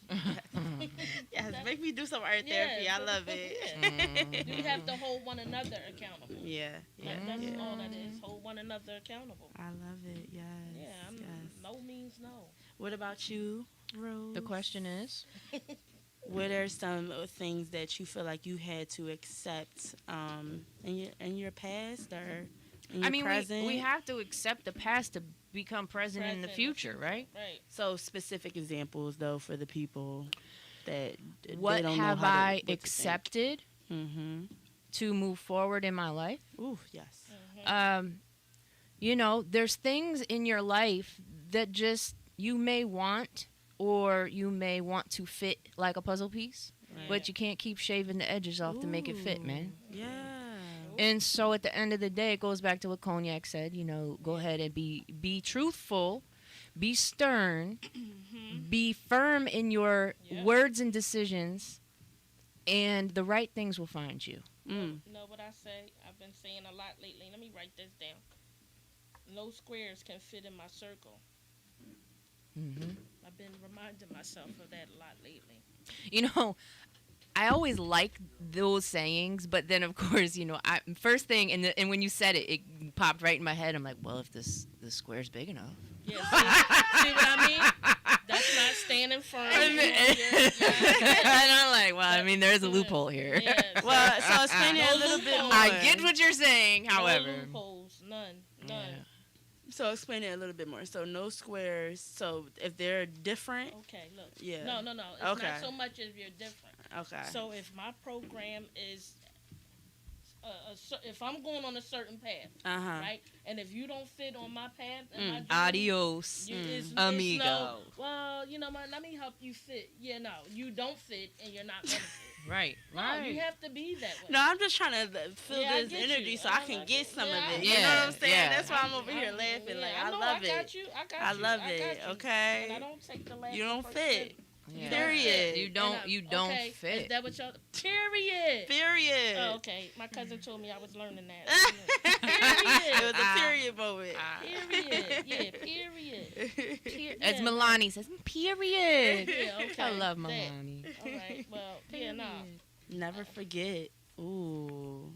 C: Yes, make me do some art therapy. I love it.
D: Yeah. You have to hold one another accountable.
C: Yeah, yeah,
D: That's
C: yeah.
D: all that is. Hold one another accountable.
C: I love it. Yes.
D: Yeah,
C: yes.
D: no means no.
C: What about you, Rose?
B: The question is,
C: What are some things that you feel like you had to accept in your past or in your present?
B: we have to accept the past to become present in the
D: Present.
B: future, right?
D: Right.
C: So specific examples though for the people that
B: What
C: they don't know
B: have
C: how to,
B: I
C: what to think.
B: accepted
C: Mm-hmm.
B: to move forward in my life?
C: Ooh, yes.
B: There's things in your life that just you may want or you may want to fit like a puzzle piece,
C: Right.
B: but you can't keep shaving the edges off to make it fit, man.
C: Yeah.
B: And so at the end of the day, it goes back to what Cognac said, you know, go ahead and be truthful, be stern, be firm in your words and decisions, and the right things will find you.
D: You know what I say? I've been saying a lot lately. Let me write this down. No squares can fit in my circle. I've been reminding myself of that a lot lately.
B: You know, I always like those sayings, but then of course, you know, first thing, and when you said it, it popped right in my head. I'm like, well, if this square's big enough.
D: Yeah, see what I mean? That's not standing firm.
B: And I'm like, well, I mean, there's a loophole here.
D: Yeah,
C: Well, so explain it a little bit more.
B: I get what you're saying, however.
D: No loopholes, none.
B: Yeah.
C: So explain it a little bit more. So no squares. So if they're different.
D: Okay, look.
C: Yeah.
D: No. It's
C: Okay.
D: not so much if you're different.
C: Okay.
D: So if my program is, if I'm going on a certain path, right, and if you don't fit on my path, and my journey,
B: Adios,
D: it's
B: amigo.
D: no, well, you know what? Let me help you fit. Yeah, no, you don't fit, and you're not gonna fit.
B: Right.
D: No, you have to be that way.
C: No, I'm just trying to feel
D: Yeah, I
C: this
D: get
C: energy
D: you.
C: so I can get some of it.
B: Yeah,
C: You know what I'm saying?
B: yeah.
C: That's why I'm over here laughing. Like, I
D: know,
C: love
D: I got you. I got you.
C: I love
D: I
C: it,
D: got you.
C: okay?
D: And I don't take the last.
C: You don't
D: person.
C: fit.
B: Yeah.
C: Period.
B: You don't
D: okay,
B: fit.
D: Is that what y'all? Period.
C: Period.
D: Oh, okay, my cousin told me I was learning that. Period.
C: It was a period moment.
D: Period. Yeah, period.
B: As Milani says, period.
D: Yeah, okay.
B: I love
D: That.
B: Milani.
D: All right, well, yeah, no.
C: Never forget. Ooh.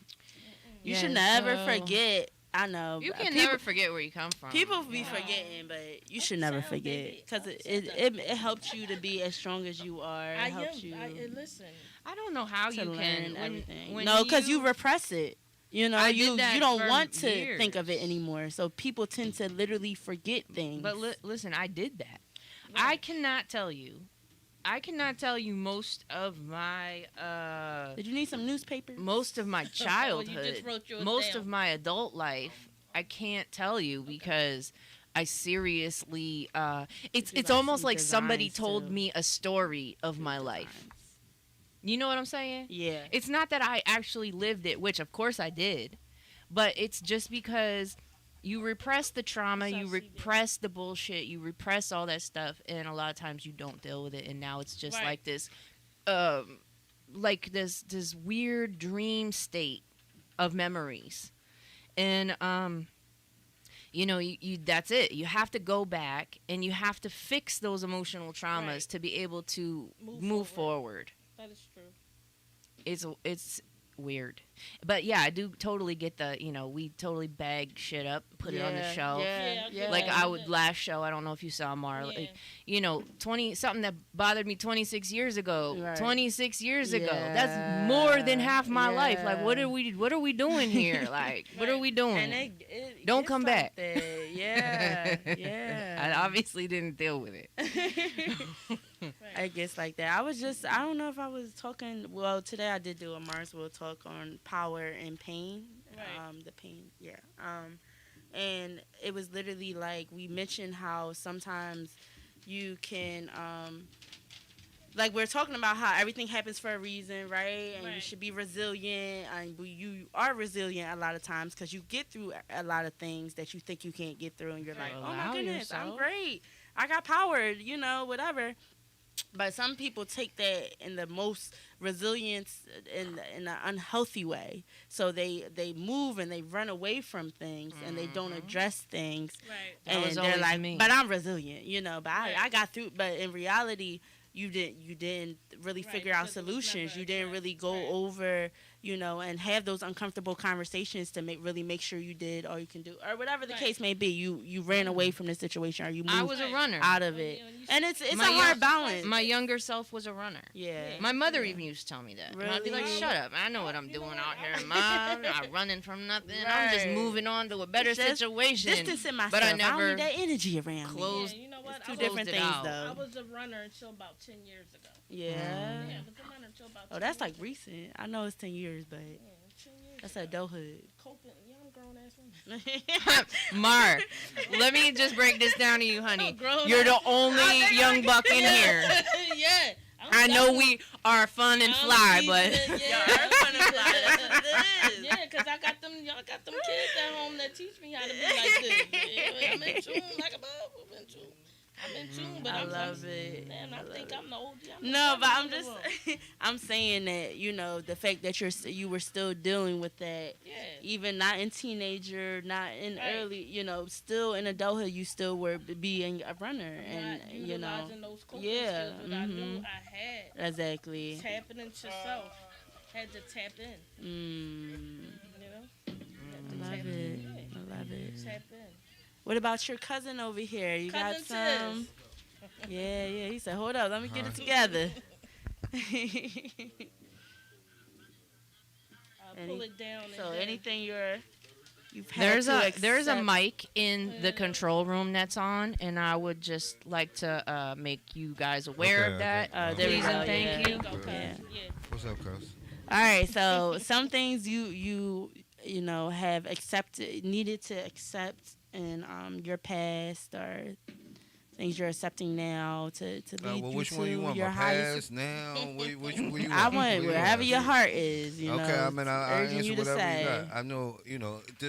C: You
B: Yeah,
C: should never
B: so-
C: forget. I know.
B: You can
C: people,
B: never forget where you come from.
C: People be forgetting, but you should never forget because it helps you to be as strong as you are. It helps you
D: Listen.
B: I don't know how
C: to
B: you
C: learn
B: can.
C: everything. No, because you repress it. You know,
B: I
C: you
B: did that
C: you don't
B: for
C: want to
B: years.
C: think of it anymore. So people tend to literally forget things.
B: But listen, I did that.
D: Right.
B: I cannot tell you most of my
C: Did you need some newspaper?
B: most of my
D: You
B: childhood,
D: just wrote yours
B: most
D: down.
B: of my adult life. I can't tell you because I seriously it's
C: like
B: almost
C: some
B: like somebody
C: designs,
B: told
C: too.
B: me a story of my life. You know what I'm saying?
C: Yeah.
B: It's not that I actually lived it, which of course I did, but it's just because you repress the trauma, you repress the bullshit, you repress all that stuff, and a lot of times you don't deal with it, and now it's just
D: Right.
B: like this weird dream state of memories, and you know, you that's it. You have to go back and you have to fix those emotional traumas
D: Right.
B: to be able to
D: Move
B: move
D: forward.
B: forward.
D: That is true.
B: It's weird, but yeah, I do totally get the, you know, we totally bag shit up, put it on the shelf.
C: Yeah.
B: Like I would last show, I don't know if you saw Mar,
D: Yeah.
B: like, you know, 20 something that bothered me 26 years ago.
C: Right.
B: 26 years ago.
C: Yeah.
B: That's more than half my life. Like what
C: Yeah.
B: are we doing here? Like what are we doing?
C: And it
B: Don't
C: gets
B: come
C: like
B: back.
C: that. Yeah. Yeah.
B: I obviously didn't deal with it.
C: I guess like that. I don't know if I was talking. Well, today I did do a Mars Will talk on power and pain.
D: Right.
C: The pain. Yeah. And it was literally like we mentioned how sometimes you can, like we're talking about how everything happens for a reason, right? And you
D: Right.
C: should be resilient. And you are resilient a lot of times because you get through a lot of things that you think you can't get through, and you're like,
B: Right.
C: oh my
B: Allow
C: goodness, I'm
B: yourself.
C: great. I got power, you know, whatever. But some people take that in the most resilience in an unhealthy way. So they move and they run away from things and they don't address things.
D: Right.
B: That
C: And
B: was
C: they're
B: always
C: like,
B: me.
C: but I'm resilient, you know. But
D: Right.
C: I got through. But in reality, you didn't really
D: Right,
C: figure out
D: because it was
C: solutions.
D: never
C: You didn't really
D: addressed.
C: go
D: Right.
C: over, you know, and have those uncomfortable conversations to make sure you did all you can do, or whatever the
D: Right.
C: case may be. You ran away from the situation, or you moved
B: I was a runner.
C: out of
D: Well,
C: it.
D: you know, you
C: And it's a
B: My
C: hard
B: young-
C: balance.
B: My younger self was a runner.
C: Yeah.
B: My mother even used to tell me that. And I'd be like,
C: Really?
B: shut up. I know what I'm
D: You know
B: doing
D: what?
B: out here, Mom. I'm not running from nothing. I'm just
C: Right.
B: moving on to a better
C: Just
B: situation.
C: Distancing myself.
B: But I
C: don't
B: never
C: need that energy around me.
B: closed-
D: Yeah, you know what?
C: It's two
D: I was,
C: different
B: closed it
C: things,
B: out.
D: I
C: though.
D: was a runner until about 10 years ago.
C: Yeah.
D: Yeah, I was a runner until about 10
C: Oh, that's like
D: years
C: recent. I know it's 10 years, but
D: ago. Yeah, 10 years
C: that's
D: ago.
C: adulthood.
D: Coping. Yeah, I'm a grown ass woman.
B: Mar, let me just break this down to you, honey.
D: I'm grown
B: You're the
D: up.
B: only young buck in here.
D: Yeah.
B: I know we are fun and fly, but
D: Yeah,
C: Y'all are fun and fly. That's what it is.
D: Yeah, because y'all got them kids at home that teach me how to be like this. Yeah, I'm in tune like a bub. I'm in tune, but
C: I
D: I'm
C: love it.
D: Man, I think I'm the OG.
C: No, but I'm just, I'm saying that, you know, the fact that you were still dealing with that,
D: Yeah.
C: even not in teenager, not in
D: Right.
C: early, you know, still in adulthood, you still were being a runner, and
D: Not
C: you know,
D: utilizing those coping
C: yeah,
D: skills that I knew I had.
C: exactly.
D: Tapping into self. Had to tap in. You know? Had to
C: I
D: tap
C: love
D: in.
C: it.
D: Yeah.
C: I love it.
D: Tap in.
C: What about your cousin over here? You got
D: Cousin
C: some? Yeah. He said, "Hold up, let me get it together."
D: I'll pull it down.
C: So
D: and then-
C: anything you've had
B: There's a
C: accept-
B: mic in the control room that's on, and I would just like to make you guys aware of that.
C: there we
B: Please
C: go,
B: and thank
C: yeah.
B: you.
D: There you go, cuz.
C: Yeah.
D: Yeah.
H: What's up, cuz?
C: All right, so some things you know have needed to accept in your past, or things you're accepting now to lead
H: Well,
C: you
H: which
C: to
H: one you want?
C: your
H: My
C: highest.
H: past, now? Which one you want?
C: I want
H: What you
C: wherever
H: want?
C: your heart is. You
H: Okay,
C: know,
H: I mean, I
C: urging
H: answer
C: you to
H: whatever
C: say.
H: you got. I know,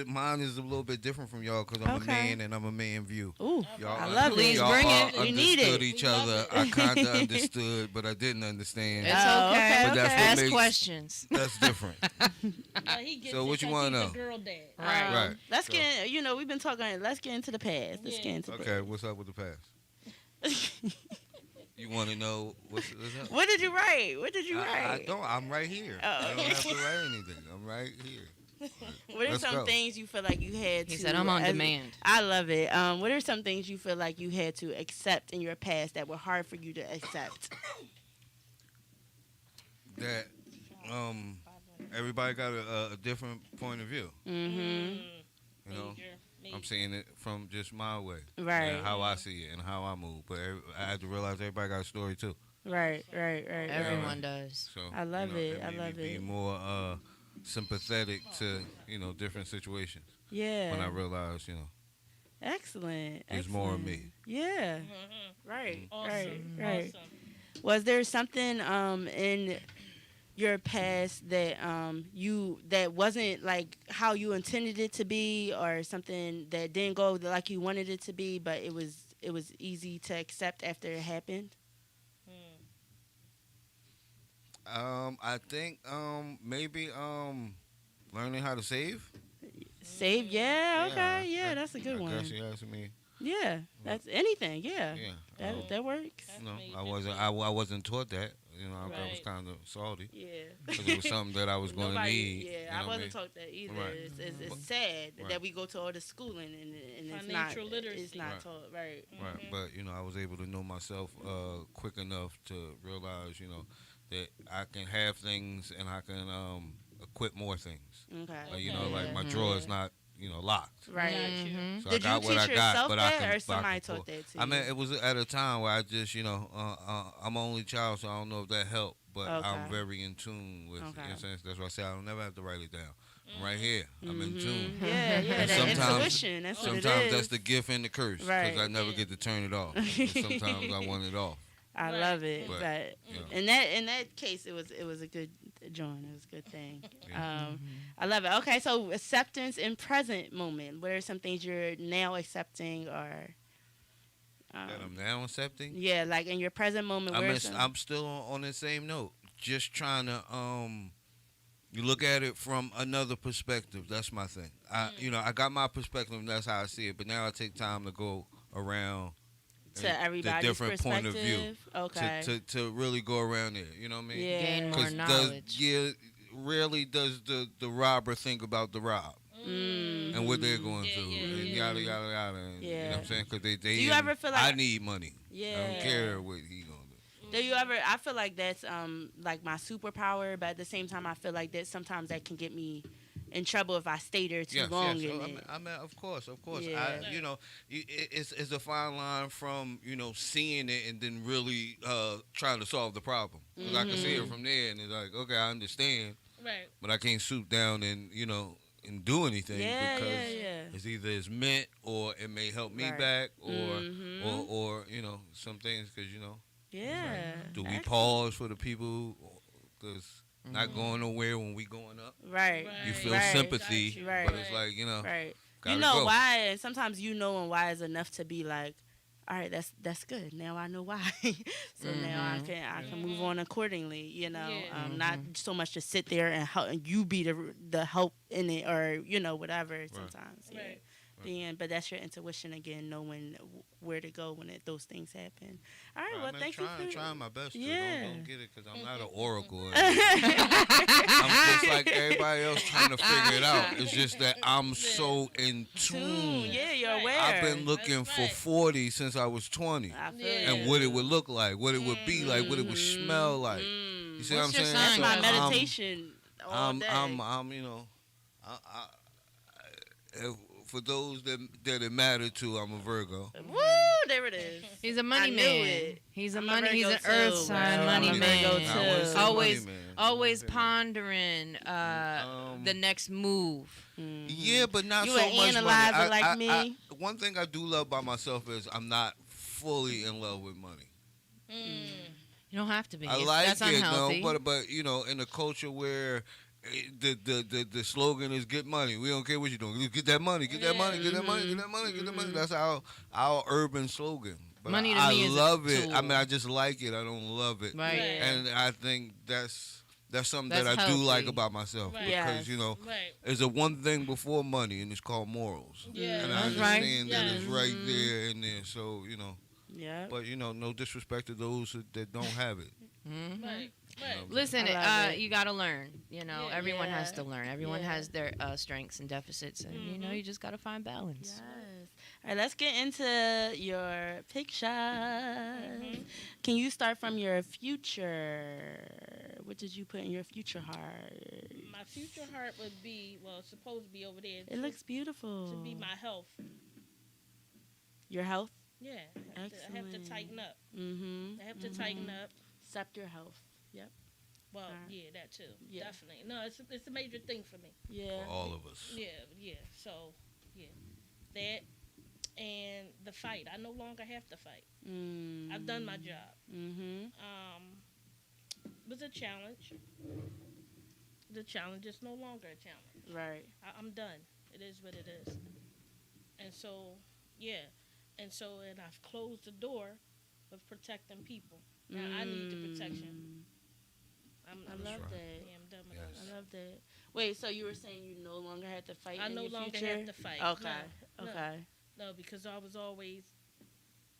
H: mine is a little bit different from y'all because I'm
C: Okay.
H: a man and I'm a man view.
C: Ooh,
H: Y'all,
C: I love it.
B: Please
H: y'all
B: bring
H: all
B: it.
C: We need
H: understood
C: it.
H: each
D: We love
H: other.
D: it.
H: I kind of understood, but I didn't understand.
B: It's
C: Oh,
B: okay.
C: okay,
H: But that's what
B: Ask
H: makes-
B: questions.
H: That's different.
D: He gets
H: So
D: it
H: what you
D: 'cause
H: wanna
D: he's
H: know?
D: a girl dad.
B: Right.
H: Right.
C: Let's
H: So-
C: get. You know, we've been talking. Let's get into the past. Let's
D: Yeah.
C: get into
H: Okay, what's up with the past? You want to know what's up?
C: What did you write? What did you
H: I
C: write?
H: don't. I'm right here.
C: Oh,
H: I don't
C: okay.
H: have to write anything. I'm right here.
C: What are
H: Let's
C: some
H: go.
C: things you feel like you had
B: He
C: to?
B: said, "I'm on
C: as-
B: demand."
C: I love it. What are some things you feel like you had to accept in your past that were hard for you to accept?
H: That everybody got a different point of view.
C: Mm-hmm.
H: You know,
D: Major.
H: I'm seeing it from just my way,
C: Right.
H: and how I see it and how I move. But I had to realize everybody got a story too.
C: Right.
B: Everyone does.
H: So
C: I love it. I
H: made
C: love
H: me
C: it.
H: be more sympathetic to different situations.
C: Yeah.
H: When I realized
C: Excellent.
H: there's more of
C: excellent.
H: me.
C: Yeah.
D: Mm-hmm.
C: Right.
D: Awesome.
C: Right.
D: Awesome.
C: Was there something in your past that that wasn't like how you intended it to be, or something that didn't go like you wanted it to be, but it was easy to accept after it happened?
H: I think maybe learning how to save.
C: Save, yeah, okay, yeah, that's a good
H: I
C: one.
H: guess you asking me.
C: Yeah, that's anything, yeah.
H: Yeah.
C: That works.
D: That's
H: No,
D: major.
H: I wasn't taught that. I was
D: Right.
H: kind of salty
C: Yeah.
H: because it was something that I was going to
C: Nobody,
H: need.
C: yeah,
H: you know
C: I
H: what
C: wasn't
H: mean?
C: taught that either.
H: Right.
C: It's sad
H: Right.
C: that we go to all the schooling and it's not
D: Financial literacy.
C: it's not
H: Right.
C: taught right.
H: Right, but I was able to know myself quick enough to realize, that I can have things and I can equip more things.
C: Okay.
H: Like my drawer is not, locked.
C: Right.
B: Mhm.
H: So
C: Did
H: I got
C: you
H: what
C: teach
H: I got,
C: yourself
H: but I
C: that,
H: can.
C: or
H: but I
C: somebody
H: can
C: taught
H: pull.
C: that to
H: I
C: you?
H: mean, it was at a time where I just, I'm an only child, so I don't know if that helped, but I'm
C: Okay.
H: very in tune with. You know what I'm saying? That's why I say I don't never have to write it down. I'm right here. I'm in tune.
C: Yeah,
H: And
C: that
H: sometimes-
C: intuition. That's what it
H: Sometimes
C: is.
H: that's the gift and the curse, because
C: Right.
H: I never get to turn it off. But sometimes I want it off.
C: I
D: Right.
C: love it.
H: But,
C: But
H: yeah.
C: in that case, it was a good joint. It was a good thing.
H: Yeah.
C: I love it. Okay, so acceptance in present moment. What are some things you're now accepting, or
H: That I'm now accepting.
C: yeah, like in your present moment?
H: I
C: where
H: mean, I'm still on the same note. Just trying to you look at it from another perspective. That's my thing. I got my perspective, and that's how I see it. But now I take time to go around
C: to everybody's
H: different point of view.
C: perspective? Okay.
H: to really go around there. You know what I mean?
C: Yeah.
B: Gain more
H: 'Cause
B: knowledge.
H: rarely does the robber think about the rob and what they're going
D: Yeah,
H: through,
D: yeah,
H: and
D: yeah.
H: yada yada yada. And, You know
C: Yeah.
H: what I'm saying? Because they
C: Do you ever feel like
H: I need money.
C: Yeah.
H: I don't care what he gonna do.
C: Do you ever? I feel like that's like my superpower, but at the same time, I feel like that sometimes that can get me in trouble if I stay there too long.
H: Yes.
C: in
H: Oh,
C: it.
H: I mean, of course.
C: Yeah.
H: It's a fine line from seeing it and then really trying to solve the problem. Because I can see it from there, and it's like, okay, I understand,
D: Right.
H: but I can't swoop down and and do anything
C: Yeah,
H: because
C: yeah.
H: it's either it's meant or it may help me
C: Right.
H: back or
C: Mhm.
H: or some things because
C: Yeah.
H: do we
C: Excellent.
H: pause for the people because not going nowhere when we going up.
C: Right.
H: You feel
C: Right.
H: sympathy,
C: Got you. Right.
H: but it's like,
C: Right.
H: gotta
C: You know
H: go.
C: why, and sometimes knowing why is enough to be like, all right, that's good. Now I know why. So now I can move on accordingly. You know,
D: Yeah.
C: not so much to sit there and help and you be the help in it, or whatever. Sometimes, yeah.
D: Right.
C: But that's your intuition again, knowing where to go when those things happen. All right, well, thank you for
H: trying my best.
C: Yeah.
H: Don't get it because I'm not an oracle. I'm just like everybody else trying to figure it out. It's just that I'm so in tune.
C: Yeah, you're aware.
H: I've been looking for 40 since I was 20.
C: I feel
H: And what it would look like, what it would be like, what it would smell like. You see
B: What's
H: what I'm
B: your
H: saying?
B: sign,
C: my
B: Justin?
C: meditation all day.
H: For those that it mattered to, I'm a Virgo.
C: Woo, there it is.
B: He's a money
C: I knew
B: man.
C: it.
B: He's
C: I'm
B: an
C: Virgo
B: earth
C: too,
B: sign
C: bro.
B: money
C: I'm a
B: man.
C: Virgo too.
H: I wouldn't say
B: Always,
H: money man.
B: always
H: I wouldn't say
B: pondering the next move.
H: Yeah, but not
C: You
H: so
C: an
H: much
C: analyzer
H: money.
C: like me?
H: One thing I do love about myself is I'm not fully in love with money.
B: You don't have to be.
H: I like
B: That's
H: it,
B: unhealthy.
H: no, but in a culture where the slogan is "Get money." We don't care what you're doing. Get that money. Get that money. Get that money. Get that money. Get that money. That's our urban slogan. But
B: Money to
H: I
B: me is a
H: love it.
B: tool.
H: I mean, I just like it. I don't love it.
B: Right.
H: And I think that's something
B: That's
H: that I do
B: healthy.
H: like about myself
D: Right.
H: because
C: Yes.
D: Right.
H: there's a one thing before money, and it's called morals.
D: Yeah.
H: And I
B: That's right.
H: understand that it's right
C: Mhm.
H: there in there. So
C: Yeah.
H: but no disrespect to those that don't have it.
B: Mhm.
D: Right. Right.
B: Listen,
C: I love it.
B: you got to learn. Everyone has
C: Yeah.
B: to learn. Everyone
C: Yeah.
B: has their strengths and deficits, and you just got to find balance.
C: Yes. All right, let's get into your pictures. Can you start from your future? What did you put in your future heart?
D: My future heart would be it's supposed to be over there.
C: It looks beautiful.
D: to be my health.
C: Your health?
D: Yeah. I have to
C: Excellent.
D: tighten up.
C: Mm-hmm.
D: I have to tighten up.
C: Accept your health. Yep.
D: Well,
C: Alright.
D: yeah, that too.
C: Yeah.
D: Definitely. No, it's a major thing for me.
C: Yeah.
H: For all of us.
D: Yeah. So, that and the fight. I no longer have to fight. I've done my job.
C: Mm-hmm.
D: It was a challenge. The challenge is no longer a challenge.
C: Right.
D: I'm done. It is what it is. And so, and I've closed the door of protecting people. Now I need the protection.
C: I love
H: right.
C: that.
D: Yeah, I'm done with
H: Yes.
D: all
C: I love that. Wait, so you were saying you no longer had to fight
D: I
C: in
D: no
C: your
D: longer
C: future?
D: have to fight.
C: Okay.
D: No.
C: Okay.
D: No, because I was always,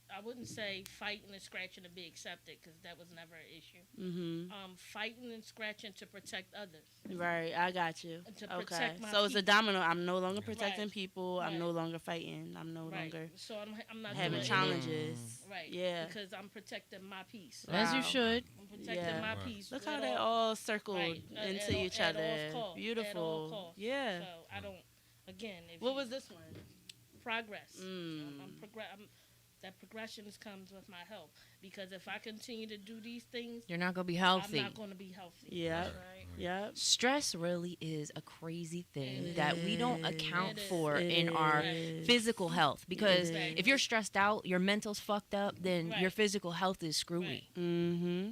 D: I wouldn't say fighting and scratching to be accepted, because that was never an issue.
C: Mm-hmm.
D: Fighting and scratching to protect others.
C: Right, I got you.
D: To
C: Okay.
D: protect my
C: So it's a
D: people.
C: domino. I'm no longer protecting
D: Right.
C: people. I'm
D: Right.
C: no longer fighting. I'm no
D: Right.
C: longer
D: So I'm not
C: having
D: doing
C: challenges.
D: anything. Right.
C: Yeah.
D: Because I'm protecting my peace.
B: As you
C: Wow.
B: should.
D: I'm protecting
C: Yeah.
D: my
H: Right.
D: peace.
C: Look
D: at
C: how that all circled
D: right,
C: into each
D: at all
C: other.
D: costs,
C: Beautiful.
D: At all costs.
C: Yeah.
D: So I don't. Again, if
C: What
D: you-
C: was this one?
D: progress?
C: Mm.
D: That progression comes with my health, because if I continue to do these things,
B: You're not gonna be
D: I'm
B: healthy.
D: not going to be healthy.
C: Yep.
D: Right.
C: Yep.
B: Stress really is a crazy thing
D: It
B: that we don't
C: is.
B: account
D: It is.
B: for
C: It
B: in our
C: is.
B: physical health, because
C: It
B: if you're stressed out, your mental's fucked up, then your
D: Right.
B: physical health is screwy.
D: Right.
C: Mm-hmm.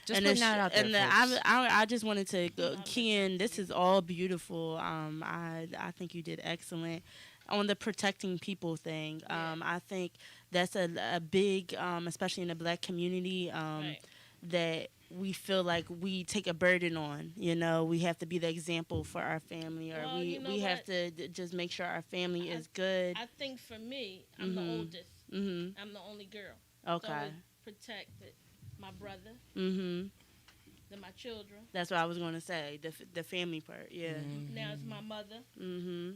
B: Just
C: and
B: putting that out there, folks.
C: I just wanted to go, Ken, this is all beautiful. I think you did excellent on the protecting people thing. I think that's a big, especially in the Black community,
D: Right.
C: that we feel like we take a burden on. We have to be the example for our family, or
D: Well, you know
C: we have
D: what?
C: to just make sure our family is good.
D: I think for me, I'm the
C: Mhm.
D: oldest.
C: Mm-hmm.
D: I'm the only girl.
C: Okay.
D: So it protected my brother,
C: Mm-hmm.
D: then my children.
C: That's what I was going to say. The family part. Yeah.
D: Now it's my mother.
C: Mm-hmm.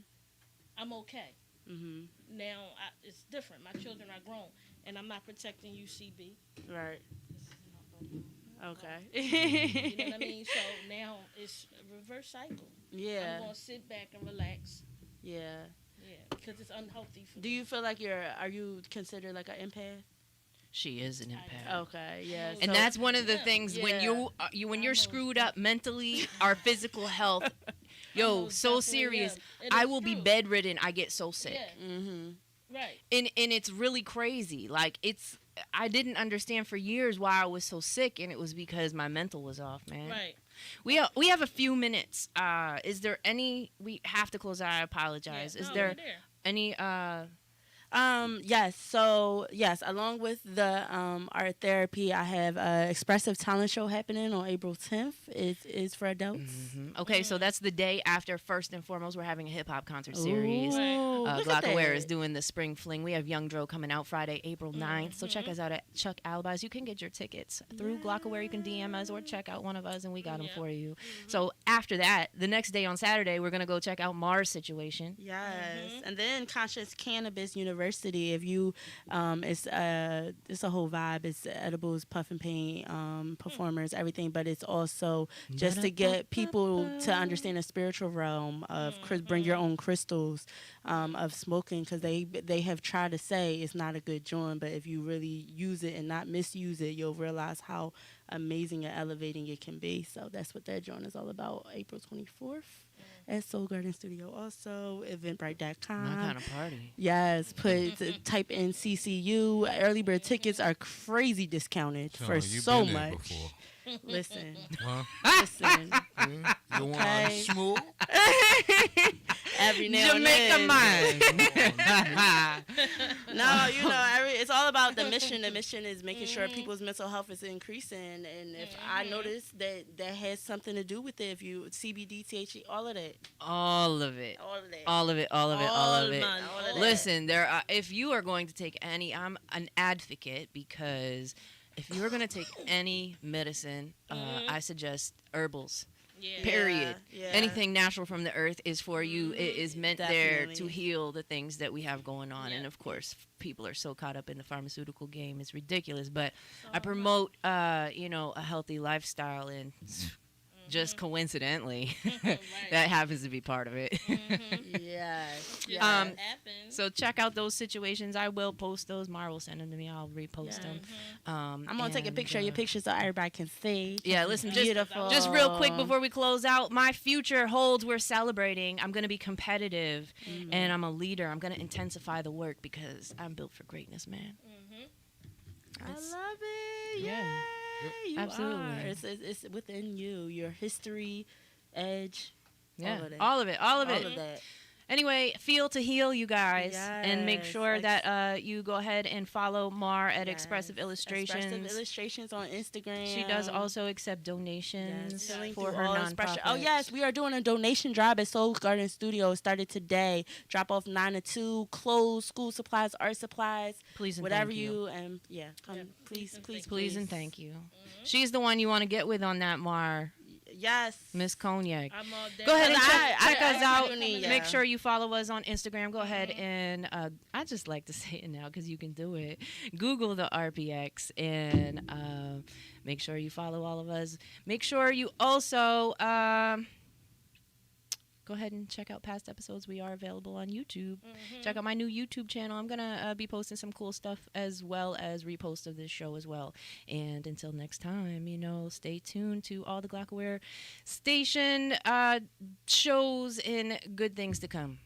D: I'm okay.
C: Mm-hmm.
D: Now it's different. My children are grown, and I'm not protecting UCB.
C: Right.
D: This is my buddy.
C: Okay.
D: You know what I mean? So now it's a reverse cycle.
C: Yeah.
D: I'm gonna sit back and relax.
C: Yeah.
D: Yeah, because it's unhealthy for
C: Do
D: me.
C: you feel like are you considered like an empath?
B: She is an empath.
C: Okay. Yeah.
D: And
B: And
C: so-
B: that's one of the
D: Yeah.
B: things when
C: Yeah.
B: when you're
D: Almost
B: screwed up mentally, our physical health, yo,
D: Almost
B: so
D: definitely
B: serious.
D: am. It
B: I
D: is
B: will be
D: true.
B: bedridden. I get so sick.
D: Yeah,
C: Mm-hmm.
D: right.
B: And it's really crazy. Like I didn't understand for years why I was so sick, and it was because my mental was off, man.
D: Right.
B: We have a few minutes. Is there any? We have to close out. I apologize. Is there any?
C: Yes. So yes, along with the art therapy, I have a expressive talent show happening on April 10th. It is for adults.
B: Mm-hmm. Okay, so that's the day after. First and foremost, we're having a hip hop concert series.
C: Look at
B: Glockaware
C: that.
B: is doing the spring fling. We have Young Dro coming out Friday, April 9th. So check us out at Chuck Alibis. You can get your tickets through Glockaware. You can DM us or check out one of us, and we got them for you. So after that, the next day on Saturday, we're gonna go check out Mars Situation.
C: Yes, and then Conscious Cannabis University. If you, it's a whole vibe. It's edibles, puff and paint, performers, everything. But it's also just to get people to understand the spiritual realm of bring your own crystals, of smoking, because they have tried to say it's not a good joint, but if you really use it and not misuse it, you'll realize how amazing and elevating it can be. So that's what that joint is all about. April 24th. At Soul Garden Studio, also Eventbrite.com.
B: My kind of party.
C: Yes, type in CCU. Early bird tickets are crazy discounted for so much. Listen, listen.
H: You want smooth?
C: Every now and
B: Jamaica
C: then.
B: mind.
C: No, it's all about the mission. The mission is making sure people's mental health is increasing. And if I notice that has something to do with it, if you CBD, THC, all of that.
B: All of it.
C: All of that.
B: All of it. All of it. All of it.
C: All of that.
B: Listen, if you are going to take any, I'm an advocate, because if you are going to take any medicine, I suggest herbals.
D: Yeah.
B: Period.
C: Yeah.
B: Anything natural from the earth is for you. It is meant there
C: Definitely.
B: to heal the things that we have going on. And of course, people are so caught up in the pharmaceutical game. It's ridiculous. But I promote, a healthy lifestyle, and just coincidentally, that happens to be part of it.
C: Yes.
B: So check out those situations. I will post those. Mara will send them to me. I'll repost them.
C: I'm going to take a picture of your picture so everybody can see.
B: Yeah, listen,
C: Beautiful.
B: just real quick before we close out, my future holds. We're celebrating. I'm going to be competitive, and I'm a leader. I'm going to intensify the work because I'm built for greatness, man.
C: I love it.
B: Yeah.
C: You
B: Absolutely.
C: are. It's within you. Your history, edge.
B: Yeah,
C: All of it.
B: all of
C: All
B: it.
C: of that.
B: Anyway, feel to heal, you guys, and make
C: Yes,
B: sure that you go ahead and follow Mar at Expressive Illustrations.
C: Expressive Illustrations on Instagram.
B: She does also accept donations
C: Healing
B: for
C: through
B: her
C: all
B: nonprofit.
C: expression. Oh yes, we are doing a donation drive at Soul Garden Studio. It started today. Drop off 9 to 2. Clothes, school supplies, art supplies.
B: Please and
C: whatever
B: thank you.
C: and come. Please,
B: Please and thank you. She's the one you want to get with on that, Mar.
C: Yes,
B: Miss Cognac.
D: I'm all down.
B: Go ahead and check
C: I
B: us out.
C: do need,
B: Make sure you follow us on Instagram. Go ahead and I just like to say it now because you can do it. Google the RPX and make sure you follow all of us. Make sure you also go ahead and check out past episodes. We are available on YouTube. Check out my new YouTube channel. I'm going to be posting some cool stuff as well as reposts of this show as well. And until next time, stay tuned to all the Glockaware station shows and good things to come.